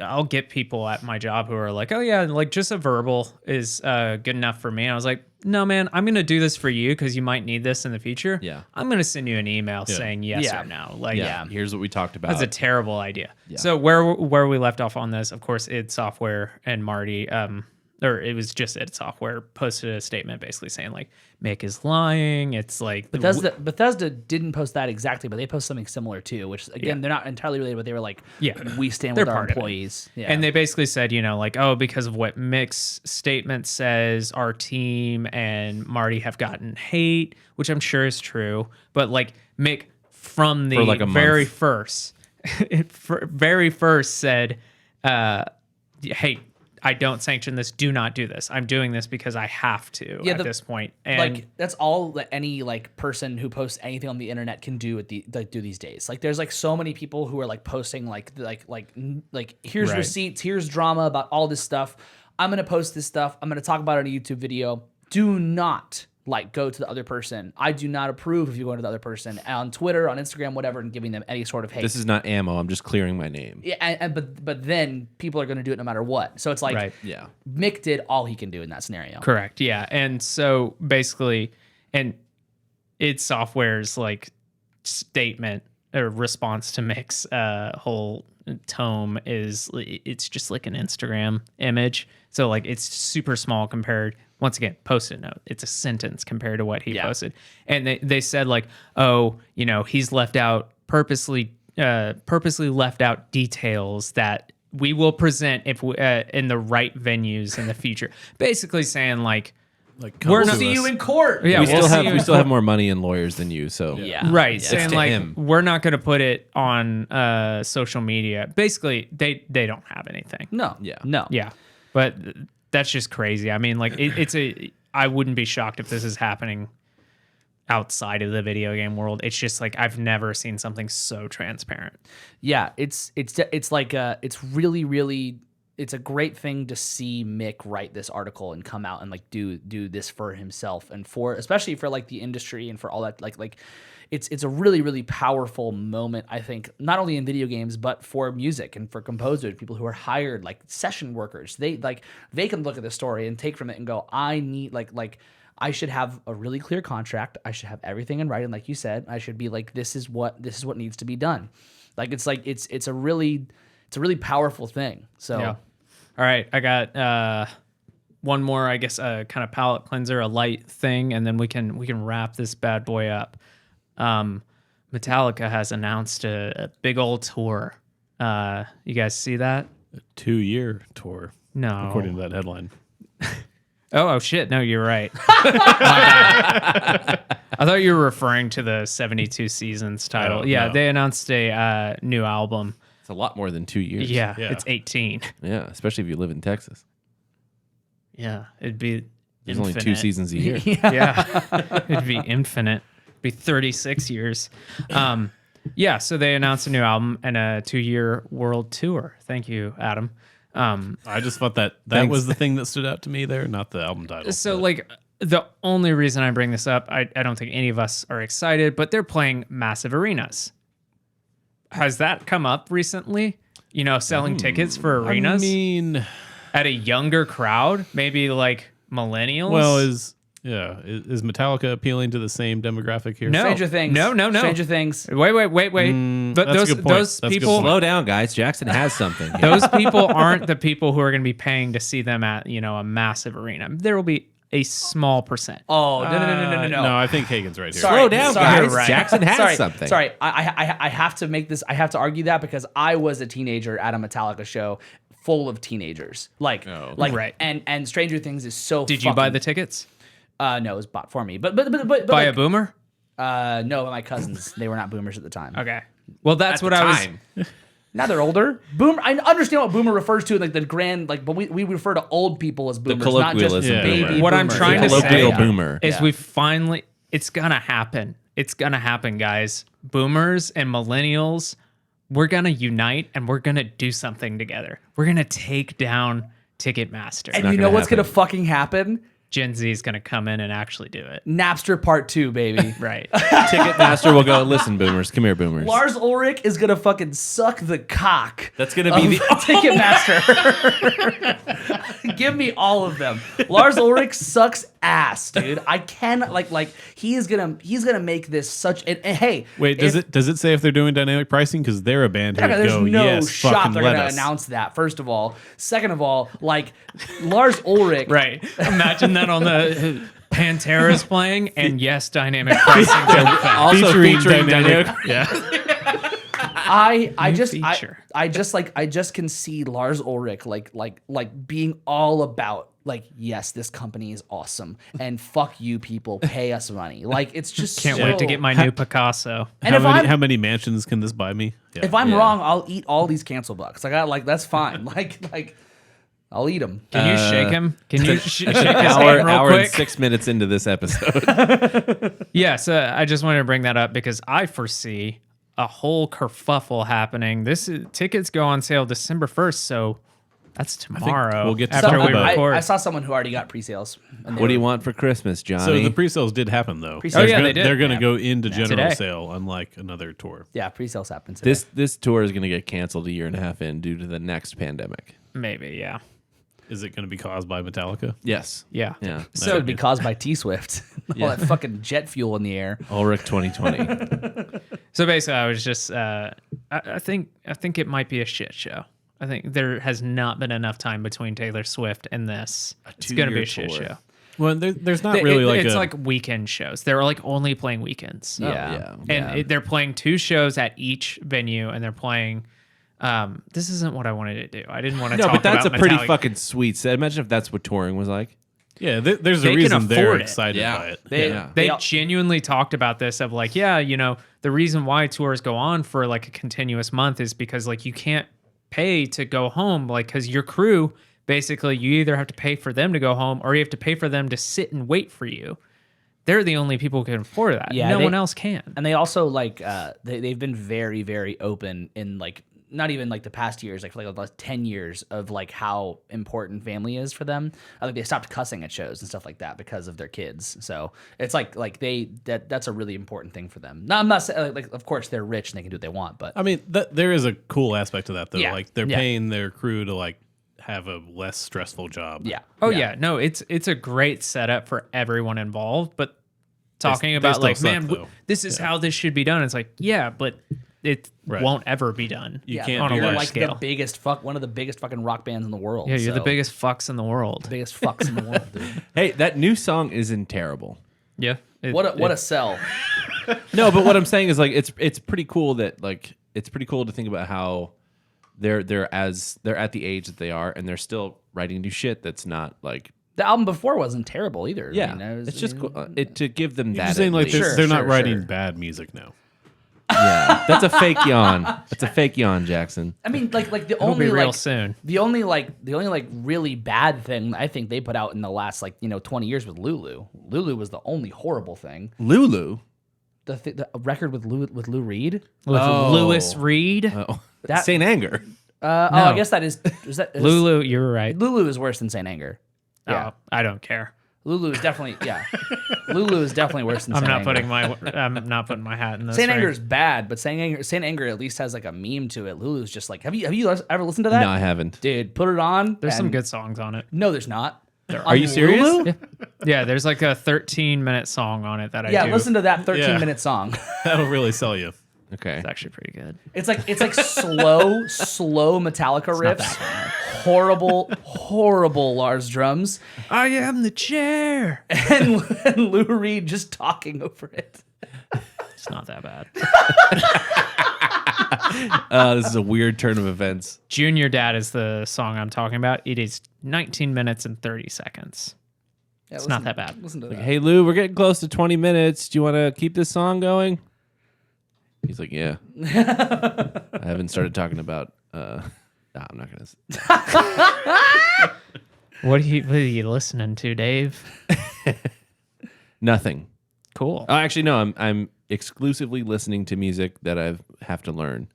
I'll get people at my job who are like, oh yeah, like just a verbal is good enough for me. And I was like, no man, I'm gonna do this for you because you might need this in the future. Yeah. I'm gonna send you an email saying yes or no. Like Here's what we talked about. that's a terrible idea. Yeah. So where we left off on this, of course, id Software and Marty, or it was just id Software, posted a statement basically saying like Mick is lying. It's like Bethesda didn't post that exactly, but they posted something similar too, which again they're not entirely related, but they were like, we stand with our employees. Yeah. And they basically said, like, oh, because of what Mick's statement says, our team and Marty have gotten hate, which I'm sure is true. But like Mick from the like a very month. very first said, hey, I don't sanction this. Do not do this. I'm doing this because I have to at this point. And like that's all that any like person who posts anything on the internet can do do these days. Like there's like so many people who are like posting like here's receipts, here's drama about all this stuff. I'm gonna post this stuff. I'm gonna talk about it on a YouTube video. Do not like go to the other person. I do not approve of you going to the other person on Twitter, on Instagram, whatever, and giving them any sort of hate. This is not ammo. I'm just clearing my name. Yeah, but then people are going to do it no matter what. So it's like, Mick did all he can do in that scenario. Correct. Yeah, and so basically, and id Software's like statement or response to Mick's whole tome is it's just like an Instagram image. So like it's super small compared. Once again, post-it note. It's a sentence compared to what he posted. And they said like, oh, he's left out purposely left out details that we will present if we, in the right venues in the future. Basically saying like we'll see you in court. Yeah, we still have more money and lawyers than you. So right. Yeah. Saying like we're not going to put it on social media. Basically, they don't have anything. No. Yeah. But that's just crazy. I mean, like I wouldn't be shocked if this is happening outside of the video game world. It's just like I've never seen something so transparent. Yeah, it's like it's really it's a great thing to see Mick write this article and come out and like do this for himself and for especially for like the industry and for all that like it's a really powerful moment, I think, not only in video games but for music and for composers, people who are hired, like session workers. They can look at the story and take from it and go, I need like I should have a really clear contract. I should have everything in writing, like you said. I should be like, this is what needs to be done. It's a really powerful thing. So, all right, I got one more, I guess, kind of palate cleanser, a light thing, and then we can wrap this bad boy up. Metallica has announced a big old tour. You guys see that? A 2-year tour. No, according to that headline. Oh shit! No, you're right. I thought you were referring to the 72 Seasons title. No. They announced a new album. It's a lot more than 2 years. Yeah, it's 18. Yeah, especially if you live in Texas. Yeah, it'd be There's only 2 Infinite. seasons a year. Yeah. It'd be infinite. It'd be 36 years. Yeah, so they announced a new album and a 2-year world tour. Thank you, Adam. I just thought that Thanks. was the thing that stood out to me there, not the album title. So, but- like, the only reason I bring this up, I don't think any of us are excited, but they're playing massive arenas. Has that come up recently? You know, selling tickets for arenas I mean, at a younger crowd, maybe like millennials? well, is Metallica appealing to the same demographic here? No. Stranger Things. No. Stranger Things. Wait. that's a good point. Those That's a good people, point. Slow down, guys. Jackson has something. here. those people aren't the people who are going to be paying to see them at, you know, a massive arena. There will be a small percent. Oh, no. No, I think Hagen's right here. Sorry. Slow down, Sorry. guys. Right. Jackson has Sorry, something. Sorry, I have to make this. I have to argue that because I was a teenager at a Metallica show full of teenagers. Like, Right. And Stranger Things is so. Did you buy the tickets? No, it was bought for me. But By a boomer? no, my cousins. They were not boomers at the time. Okay. Well, that's At what the I was. time. Now they're older. Boomer. I understand what boomer refers to, like the grand, like, but we refer to old people as boomers, not just colloquialism baby. boomer. What I'm boomers. trying to say Colloquial boomer. is Yeah. we finally, it's gonna happen. It's gonna happen, guys. Boomers and millennials, we're gonna unite and we're gonna do something together. We're gonna take down Ticketmaster. And not you know gonna what's gonna happen. fucking happen? Gen Z is gonna come in and actually do it. Napster Part 2, baby. Right. Ticketmaster will go, listen, boomers. Come here, boomers. Lars Ulrich is gonna fucking suck the cock. That's going to be the. Ticketmaster. Give me all of them. Lars Ulrich sucks ass, dude. I can like he's gonna make this such. And hey, Wait, does it say if they're doing dynamic pricing? Because they're a band who Yeah, there's go, no yes, shot fucking they're let gonna us. announce that. First of all, second of all, like Lars Ulrich, Right. Imagine that on the Pantera's playing, and yes, dynamic pricing. Also featuring dynamic. Yeah. I feature. just can see Lars Ulrich like being all about like, yes, this company is awesome and fuck you people, pay us money. Like it's just Can't so- wait to get my new Picasso. And How many mansions can this buy me? Yeah. if I'm Yeah. wrong, I'll eat all these cancel bucks. That's fine. like I'll eat them. Can you shake him? Can you shake his hand Hour real and quick? 6 minutes into this episode. Yes, I just wanted to bring that up because I foresee a whole kerfuffle happening. Tickets go on sale December 1st, so that's tomorrow. we'll get to after talk we about it. record. I saw someone who already got pre-sales. And they What do you were- want for Christmas, So Johnny? the pre-sales did happen though. Pre-sales. Oh, yeah, they did. They're going to Yeah. go into general Today. sale, unlike another tour. Yeah, pre-sales happened today. this tour is going to get canceled a year and a half in due to the next pandemic. Maybe, yeah. Is it going to be caused by Metallica? Yes. Yeah. Yeah. so it'd be caused by T-Swift. All that fucking jet fuel in the air. Ulrich 2020. So basically, I was just, I think it might be a shit show. I think there has not been enough time between Taylor Swift and this. It's going to be a shit tour. show. Well, there's not really it's a, like weekend shows. They're like only playing weekends. Yeah. And they're playing 2 shows at each venue, and they're playing. This isn't what I wanted to do. I didn't want to No, talk but that's a about pretty Metallica. fucking sweet set. Imagine if that's what touring was like. yeah. There's They a can reason they're afford it. excited by it. Yeah. They all- genuinely talked about this of like, yeah, you know, the reason why tours go on for like a continuous month is because like you can't pay to go home, like because your crew basically you either have to pay for them to go home or you have to pay for them to sit and wait for you. They're the only people who can afford that. Yeah, no they- one else can. And they also like they've been very, very open in like not even like the past years, like for like the last 10 years of like how important family is for them. Like they stopped cussing at shows and stuff like that because of their kids. So it's like that's a really important thing for them. No, I'm not saying like of course they're rich and they can do what they want, but I mean, there is a cool aspect to that though. Yeah. Like they're Yeah. paying their crew to like have a less stressful job. yeah. Oh yeah, no, it's a great setup for everyone involved, but talking they about still like, suck, man, though. this is how this should be done. It's like, yeah, but it Right. won't ever be done. You Yeah, can't on a do you're large that. like scale. the biggest one of the biggest fucking rock bands in the world. Yeah, you're the so- biggest fucks in the world. biggest fucks in the world, dude. Hey, that new song isn't terrible. Yeah. What a sell. No, but what I'm saying is like it's pretty cool that like it's pretty cool to think about how they're at the age that they are and they're still writing new shit that's not like The album before wasn't terrible either. yeah. I mean, It's just cool to give them You're that. just saying at like least. Sure, they're not sure, writing sure. bad music now. Yeah, that's a fake yawn. That's a fake yawn, Jackson. I mean, like the It'll only be real like soon. the only really bad thing I think they put out in the last 20 years was Lulu. Lulu was the only horrible thing. Lulu. The record with Lou Reed. With Oh. Lewis Reed. Oh, That- Saint Anger. I guess that is Lulu, you were right. Lulu is worse than Saint Anger. Yeah, Oh, I don't care. Lulu is definitely Lulu is definitely worse than I'm Saint not Anger. putting my hat in this. Saint ring. Anger is bad, but Saint Anger at least has like a meme to it. Lulu's just like, have you ever listened to that? No, I haven't. Dude, put it on. There's some and- good songs on it. No, there's not. Are you serious? Lulu? Yeah, there's like a 13-minute song on it that I Yeah, do. listen to that 13-minute Yeah. song. That'll really sell you. Okay. It's actually pretty good. It's like slow Metallica riffs. Horrible Lars drums, I am the chair. and Lou Reed just talking over it. It's not that bad. This is a weird turn of events. Junior Dad is the song I'm talking about. It is 19 minutes and 30 seconds. Yeah, It's not that bad. Listen to that. Hey, Lou, we're getting close to 20 minutes. Do you want to keep this song going? He's like, yeah. I haven't started talking about. I'm not gonna. What are you listening to, Dave? Nothing. Cool. Oh, actually, no. I'm exclusively listening to music that I have to learn.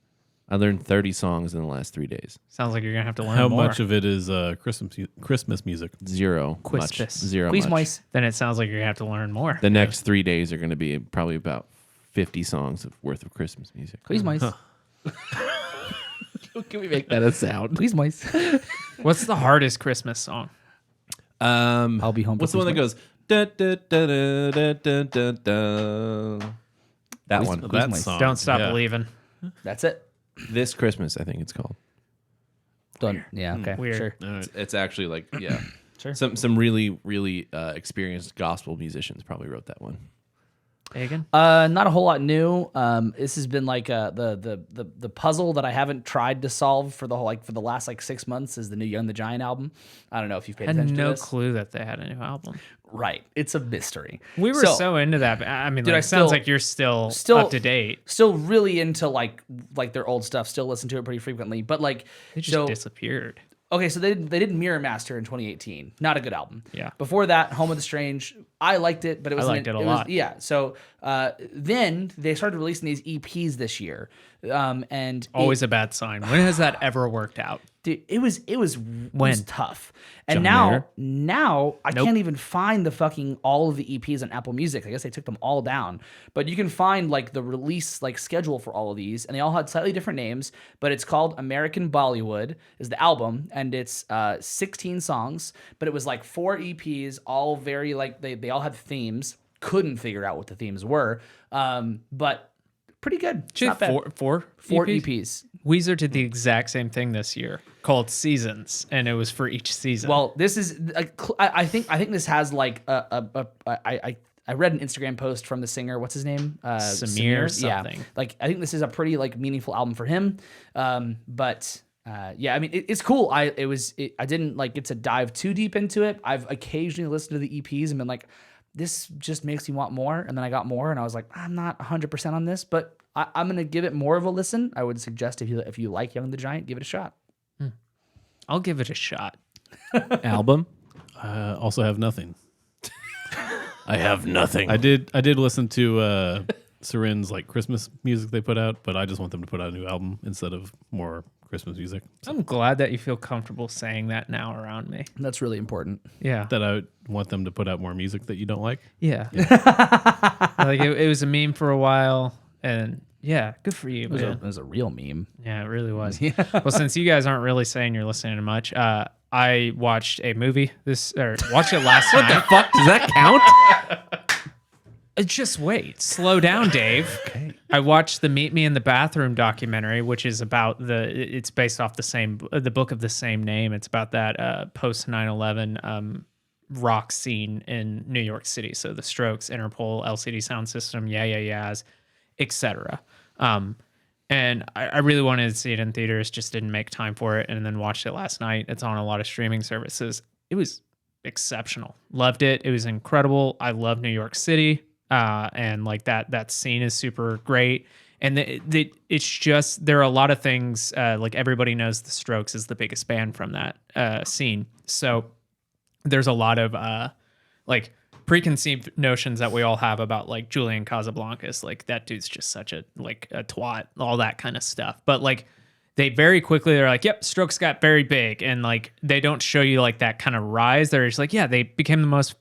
I learned 30 songs in the last 3 days. Sounds like you're gonna have to learn How more. much of it is Christmas music? Zero. Much. Christmas. Zero. Please, much. Moise. Then it sounds like you're gonna have to learn more. The next 3 days are going to be probably about 50 songs worth of Christmas music. Please, Moise. Can we make that a sound? Please, Moise. What's the hardest Christmas song? I'll be home. What's the one that goes? Da, da, da, da, da, da, da, da. That one. That Moise. song. Don't Stop yeah. Believing. That's it. This Christmas, I think it's called. Done. Yeah. Okay. Weird. Sure. All right. It's actually like, yeah. Sure. Some really experienced gospel musicians probably wrote that one. Hagen? Not a whole lot new. This has been like the puzzle that I haven't tried to solve for the last 6 months is the new Young the Giant album. I don't know if you've paid I had attention to no this. clue that they had a new album. Right. It's a mystery. We were so into that. But I mean, Dude, like, I sounds still- like you're still still- up to date. Still really into like their old stuff. Still listen to it pretty frequently. But They just disappeared. okay, so they did Mirror Master in 2018. Not a good album. Yeah. Before that, Home of the Strange. I liked it, but it was liked it a lot. Yeah. So then they started releasing these EPs this year, and Always a bad sign. When has that ever worked out? dude, it was When? tough. And John now I Nope. can't even find the fucking all of the EPs on Apple Music. I guess they took them all down. But you can find like the release schedule for all of these, and they all had slightly different names. But it's called American Bollywood is the album, and it's 16 songs. But it was like 4 EPs, all very they all had themes. Couldn't figure out what the themes were, but pretty good. It's not bad. Four EPs. Weezer did the exact same thing this year called Seasons, and it was for each season. Well, this is. I think this has like I read an Instagram post from the singer. What's his name? Samir something. Yeah. Like I think this is a pretty meaningful album for him. But yeah, I mean it's cool. I didn't get to dive too deep into it. I've occasionally listened to the EPs and been like, this just makes me want more. And then I got more, and I was like, I'm not 100% on this, but I'm gonna give it more of a listen. I would suggest if you like Young the Giant, give it a shot. I'll give it a shot. Album? Also have nothing. I have nothing. I did listen to Serin's Christmas music they put out, but I just want them to put out a new album instead of more Christmas music. I'm glad that you feel comfortable saying that now around me. That's really important. Yeah. That I want them to put out more music that you don't like. Yeah. It was a meme for a while, and yeah, good for you, man. It was a real meme. Yeah, it really was. Well, since you guys aren't really saying you're listening to much, I watched a movie watched it last night. What the fuck? Does that count? Just wait. Slow down, Dave. Okay. I watched the Meet Me in the Bathroom documentary, which is about it's based off the book of the same name. It's about that post 9/11 rock scene in New York City. So the Strokes, Interpol, LCD Sound System, Yeah Yeah Yeahs, etc. And I really wanted to see it in theaters, just didn't make time for it, and then watched it last night. It's on a lot of streaming services. It was exceptional. Loved it. It was incredible. I love New York City. And that scene is super great. And it's just, there are a lot of things, like everybody knows the Strokes is the biggest band from that scene. So there's a lot of like preconceived notions that we all have about like Julian Casablancas. Like that dude's just such a twat, all that kind of stuff. But like they very quickly, they're like, yep, Strokes got very big. And like, they don't show you like that kind of rise. They're just like, yeah, they became the most,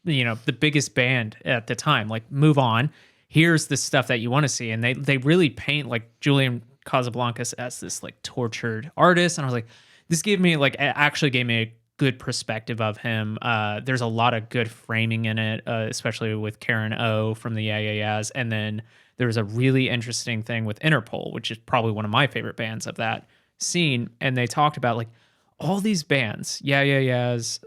the biggest band at the time. Like, move on. Here's the stuff that you want to see. And they really paint like Julian Casablancas as this like tortured artist. And I was like, this gave me like, it actually gave me a good perspective of him. There's a lot of good framing in it, especially with Karen O from the Yeah Yeah Yeahs. And then there was a really interesting thing with Interpol, which is probably one of my favorite bands of that scene. And they talked about like all these bands, Yeah Yeah Yeahs,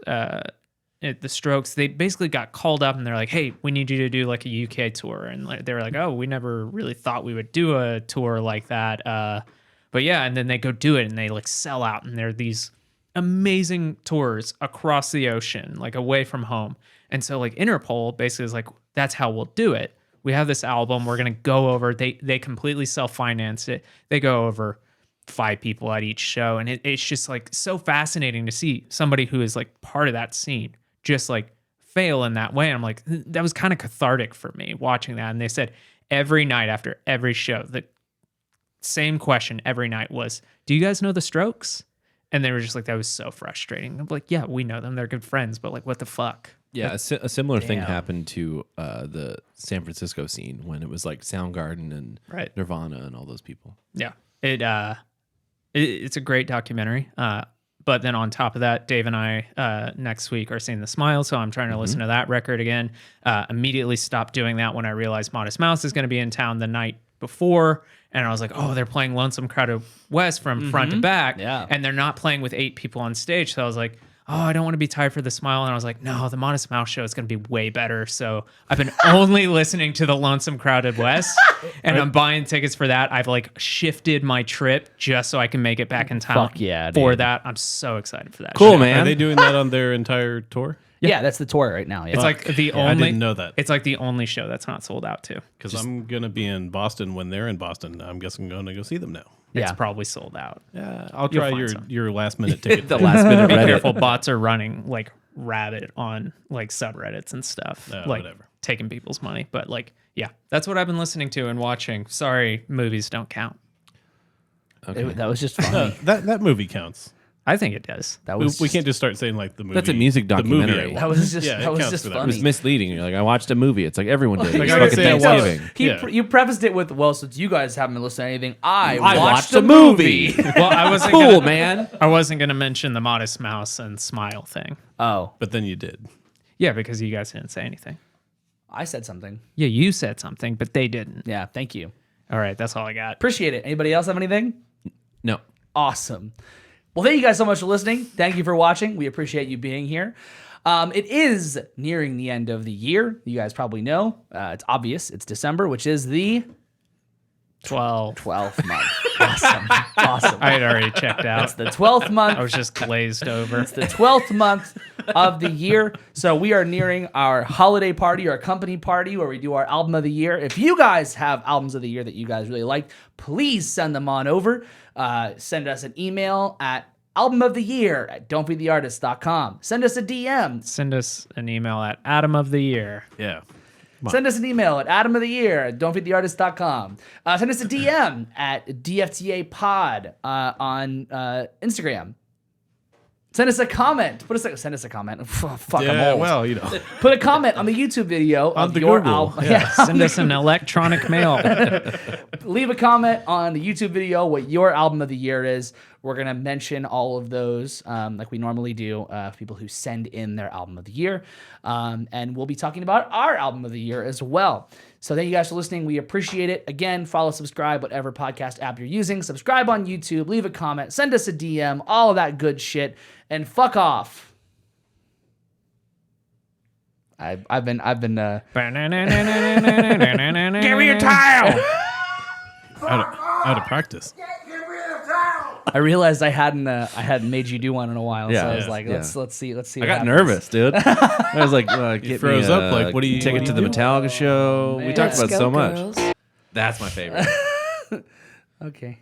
the Strokes, they basically got called up and they're like, hey, we need you to do like a UK tour. And they were like, oh, we never really thought we would do a tour like that. But yeah, and then they go do it and they like sell out. And there are these amazing tours across the ocean, like away from home. And so like Interpol basically is like, that's how we'll do it. We have this album. We're going to go over, they completely self-financed it. They go over 5 people at each show. And it's just like so fascinating to see somebody who is like part of that scene just like fail in that way. And I'm like, that was kind of cathartic for me watching that. And they said every night after every show, the same question every night was, do you guys know the Strokes? And they were just like, that was so frustrating. I'm like, yeah, we know them. They're good friends, but like, what the fuck? Yeah, a similar thing happened to the San Francisco scene when it was like Soundgarden and Nirvana and all those people. Yeah, it's a great documentary. But then on top of that, Dave and I next week are seeing The Smile, so I'm trying to listen to that record again. Immediately stopped doing that when I realized Modest Mouse is going to be in town the night before, and I was like, oh, they're playing Lonesome Crowded West from front to back, and they're not playing with 8 people on stage. So I was like, oh, I don't want to be tired for The Smile. And I was like, no, the Modest Mouse show is going to be way better. So I've been only listening to the Lonesome Crowded West, and I'm buying tickets for that. I've like shifted my trip just so I can make it back in town for that. I'm so excited for that. Cool, show. man. Are they doing that on their entire tour? Yeah, that's the tour right now. Yeah. It's like the only. I didn't know that. It's like the only show that's not sold out too. Because I'm going to be in Boston when they're in Boston. I'm guessing I'm going to go see them now. It's probably sold out. Yeah, I'll You'll try find your last minute ticket. The last minute Be Reddit. careful, bots are running like rabid on like subreddits and stuff, like whatever. taking people's money. But like, yeah, that's what I've been listening to and watching. Sorry, movies don't count. Okay. That was just funny. that movie counts. I think it does. That We, was we can't just start saying like the movie. That's a music the movie documentary. I That watched. was just Yeah, it that was counts just for that. It funny. was misleading. You're like, I watched a movie. It's like everyone did. Like, It's I fucking say, well, Thanksgiving. You prefaced it with, well, since you guys haven't been listening to anything, I watched a a movie. Well, I wasn't Cool, gonna, man. I wasn't gonna mention the Modest Mouse and Smile thing. Oh, But then you did. Yeah, because you guys didn't say anything. I said something. Yeah, you said something, but they didn't. Yeah, thank you. All right, that's all I got. Appreciate it. Anybody else have anything? No. Awesome. Well, thank you guys so much for listening. Thank you for watching. We appreciate you being here. It is nearing the end of the year. You guys probably know. It's obvious. It's December, which is the 12th month. Awesome. I had already checked out. It's the 12th month. I was just glazed over. It's the 12th month of the year. So we are nearing our holiday party, our company party, where we do our album of the year. If you guys have albums of the year that you guys really like, please send them on over. Send us an email at albumoftheyear@don'tbetheartist.com. Send us a DM. Send us an email at Atom of the Year. Yeah. Send us an email at atomoftheyear@don'tbetheartist.com. Send us a DM at DFTA Pod on Instagram. Send us a comment. Send us a comment. Fuck, I'm Yeah, old. well, Put a comment on the YouTube video On of the your Google. album. Yeah. Send us an electronic mail. Leave a comment on the YouTube video what your album of the year is. We're going to mention all of those like we normally do, people who send in their album of the year. And we'll be talking about our album of the year as well. So thank you guys for listening. We appreciate it. Again, follow, subscribe, whatever podcast app you're using. Subscribe on YouTube. Leave a comment. Send us a DM. All of that good shit. And fuck off. I've been Give me your towel. out of practice. I realized I hadn't made you do one in a while, Yeah, so I was yeah, like, yeah. let's see. I what got happens. nervous, dude. I was like, get froze me up, like, what do you- ticket what to do the you do? Metallica show? We talked Let's about so much. Girls. That's my favorite. Okay.